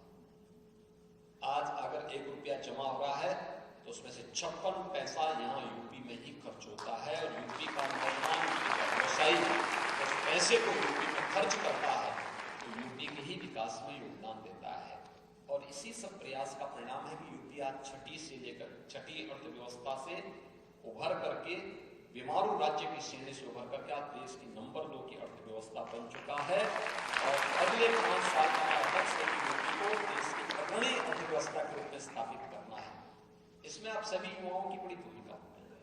आज अगर 1 रुपया जमा हो रहा है तो उसमें से 56 पैसा यहां यूपी में ही खर्च होता है और यूपी का नौजवान, यूपी का व्यवसायी उस पैसे को यूपी में खर्च करता है तो यूपी के ही विकास में योगदान देता है। और इसी सब प्रयास का परिणाम है कि यूपी आज छठी अर्थव्यवस्था से उभर करके बीमारू राज्य की श्रेणी से उभर करके आज देश की नंबर 2 की अर्थव्यवस्था बन चुका है और अगले 5 साल का लक्ष्य है कि यूपी को देश की अग्रणी अर्थव्यवस्था के रूप में स्थापित करना है। इसमें आप सभी युवाओं की बड़ी भूमिका होती है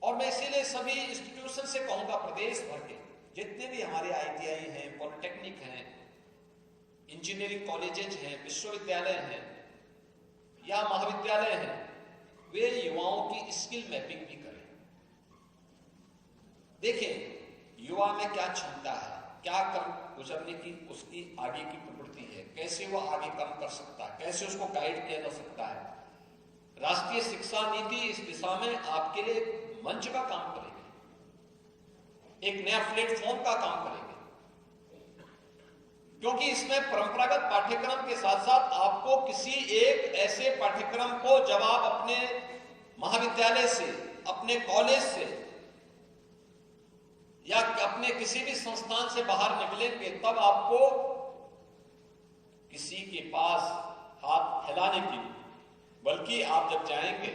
और मैं इसीलिए सभी इंस्टीट्यूशन से कहूंगा, प्रदेश भर के जितने भी हमारे ITI हैं, पॉलिटेक्निक हैं, इंजीनियरिंग कॉलेजेज हैं, विश्वविद्यालय हैं या महाविद्यालय हैं, वे युवाओं की स्किल मैपिंग भी करें। देखें युवा में क्या क्षमता है, क्या कर गुजरने की उसकी आगे की प्रवृत्ति है, कैसे वो आगे काम कर सकता है, कैसे उसको गाइड किया जा सकता है। राष्ट्रीय शिक्षा नीति इस दिशा में आपके लिए मंच का काम करेगी, एक नया प्लेटफॉर्म का काम करेगी, क्योंकि इसमें परंपरागत पाठ्यक्रम के साथ साथ आपको किसी एक ऐसे पाठ्यक्रम को जब आप अपने महाविद्यालय से, अपने कॉलेज से या अपने किसी भी संस्थान से बाहर निकलेंगे तब आपको किसी के पास हाथ फैलाने की नहीं, बल्कि आप जब जाएंगे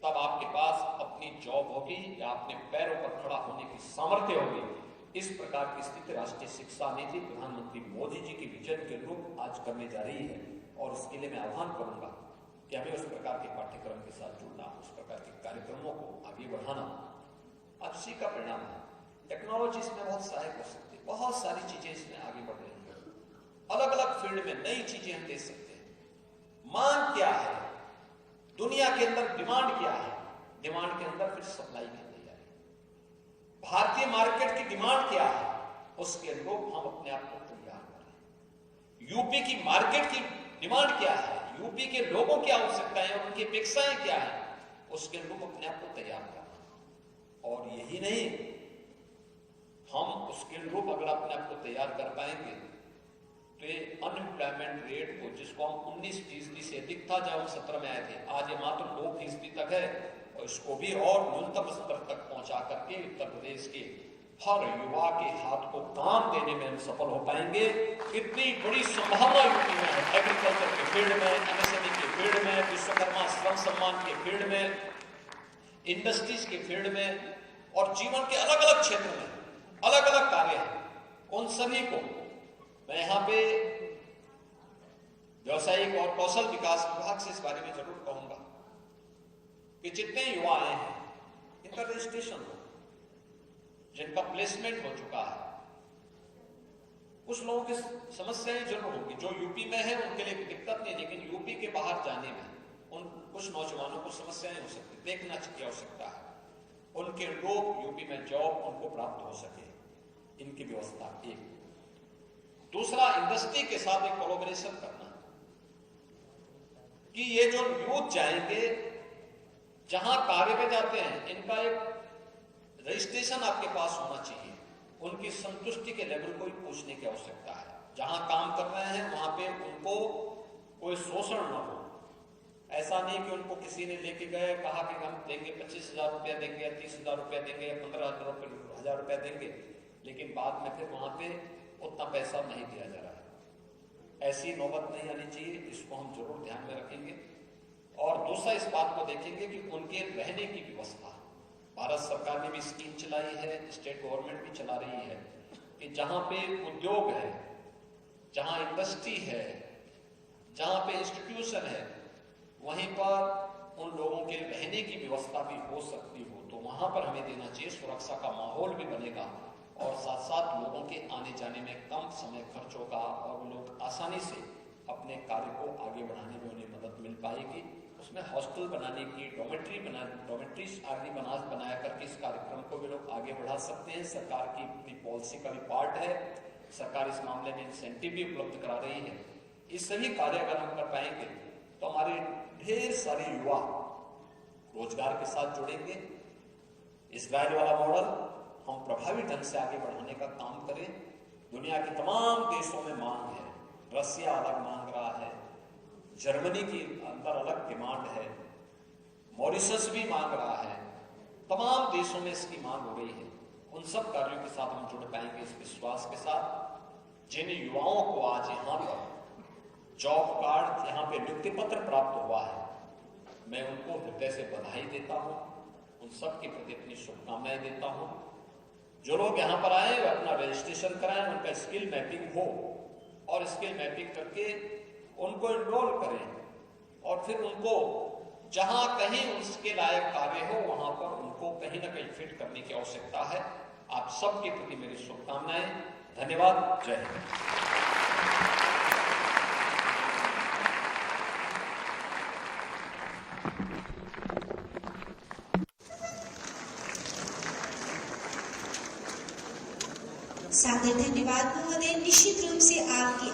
तब आपके पास अपनी जॉब होगी या अपने पैरों पर खड़ा होने की सामर्थ्य होगी। इस प्रकार की स्थिति राष्ट्रीय शिक्षा नीति प्रधानमंत्री मोदी जी की विजन के रूप आज करने जा रही है और उसके लिए मैं आह्वान करूंगा कि हमें उस प्रकार के पाठ्यक्रम के साथ जुड़ना, उस प्रकार के कार्यक्रमों को आगे बढ़ाना। अब इसी का परिणाम है टेक्नोलॉजी इसमें बहुत सहायक हो सकती है, बहुत सारी चीजें इसमें आगे बढ़ रही हैं, अलग अलग फील्ड में नई चीजें हम दे सकते हैं। मांग क्या है दुनिया के अंदर, डिमांड क्या है, डिमांड के अंदर फिर सप्लाई की तैयारी, भारतीय मार्केट की डिमांड क्या है उसके अनुरूप हम अपने आप को तैयार करें। यूपी की मार्केट की डिमांड क्या है, यूपी के लोगों की आवश्यकताएं और उनकी अपेक्षाएं क्या है, उसके अनुरूप अपने आप को तैयार करना। और यही नहीं, हम उसके अनुरूप अगर अपने आप को तैयार कर पाएंगे तो ये अनएम्प्लॉयमेंट रेट को, जिसको हम 19% से अधिक था जब हम 17 में आए थे, आज ये मात्र 2% तक है और इसको भी और न्यूनतम स्तर तक पहुंचा करके उत्तर प्रदेश के हर युवा के हाथ को काम देने में हम सफल हो पाएंगे। इतनी बड़ी संभावना यूपी में है, एग्रीकल्चर के फील्ड में, एमएसएमई के फील्ड में, विश्वकर्मा श्रम सम्मान के फील्ड में, इंडस्ट्रीज के फील्ड में और जीवन के अलग अलग क्षेत्र में अलग अलग कार्य हैं। उन सभी को मैं यहाँ पे व्यवसायिक और कौशल विकास विभाग से इस बारे में जरूर कहूंगा कि जितने युवा आए हैं इनका रजिस्ट्रेशन हो, जिनका प्लेसमेंट हो चुका है। कुछ लोगों की समस्याएं जरूर होगी, जो यूपी में है उनके लिए दिक्कत नहीं, लेकिन यूपी के बाहर जाने में उन कुछ नौजवानों को समस्याएं हो सकती, देखना की आवश्यकता है। उनके लोग यूपी में जॉब उनको प्राप्त हो सके, इनकी व्यवस्था एक। दूसरा, इंडस्ट्री के साथ एक कोलैबोरेशन करना कि ये जो यूथ जाएंगे जहां कार्य पे जाते हैं, इनका एक रजिस्ट्रेशन आपके पास होना चाहिए, उनकी संतुष्टि के लेवल को पूछने की आवश्यकता है। जहां काम कर रहे हैं वहां पे उनको कोई शोषण न हो। ऐसा नहीं कि उनको किसी ने लेके गए, कहा कि हम देंगे 25,000 रुपया देंगे, 30,000 रुपया देंगे, 15,000 रुपया देंगे, लेकिन बाद में फिर वहां पे उतना पैसा नहीं दिया जा रहा है। ऐसी नौबत नहीं आनी चाहिए, इसको हम जरूर ध्यान में रखेंगे। और दूसरा, इस बात को देखेंगे कि उनके रहने की व्यवस्था, भारत सरकार ने भी स्कीम चलाई है, स्टेट गवर्नमेंट भी चला रही है कि जहां पे उद्योग है, जहां इंडस्ट्री है, जहां पे इंस्टीट्यूशन है, वहीं पर उन लोगों के रहने की व्यवस्था भी हो सकती हो तो वहां पर हमें देना चाहिए। सुरक्षा का माहौल भी बनेगा और साथ साथ लोगों के आने जाने में कम समय खर्च होगा और वो लोग आसानी से अपने कार्य को आगे बढ़ाने में उन्हें मदद मिल पाएगी। उसमें हॉस्टल बनाने की, डॉमेट्री आदि बनाया करके इस कार्यक्रम को भी लोग आगे बढ़ा सकते हैं। सरकार की अपनी पॉलिसी का भी पार्ट है, सरकार इस मामले में इंसेंटिव भी उपलब्ध करा रही है। इस सभी कार्य अगर हम कर पाएंगे तो हमारे ढेर सारे युवा रोजगार के साथ जुड़ेंगे। इजराइल वाला मॉडल हम प्रभावी ढंग से आगे बढ़ाने का काम करें। दुनिया के तमाम देशों में मांग है, रसिया अलग मांग रहा है, जर्मनी की अंदर अलग डिमांड है, मॉरिशस भी मांग रहा है, तमाम देशों में इसकी मांग हो गई है। उन सब कार्यों के साथ हम जुड़ पाएंगे इस विश्वास के साथ। जिन युवाओं को आज यहाँ पर जॉब कार्ड, यहाँ पे नियुक्ति पत्र प्राप्त हुआ है, मैं उनको हृदय से बधाई देता हूँ, उन सब के प्रति अपनी शुभकामनाएं देता हूँ। जो लोग यहाँ पर आए वे अपना रजिस्ट्रेशन कराएं, उनका स्किल मैपिंग हो और स्किल मैपिंग करके उनको एनरोल करें और फिर उनको जहां कहीं उसके लायक कार्य हो वहां पर उनको कहीं ना कहीं फिट करने की आवश्यकता है। आप सबके प्रति मेरी शुभकामनाएं। धन्यवाद। जय हिंद। सादर धन्यवाद महोदय। निश्चित रूप से आपकी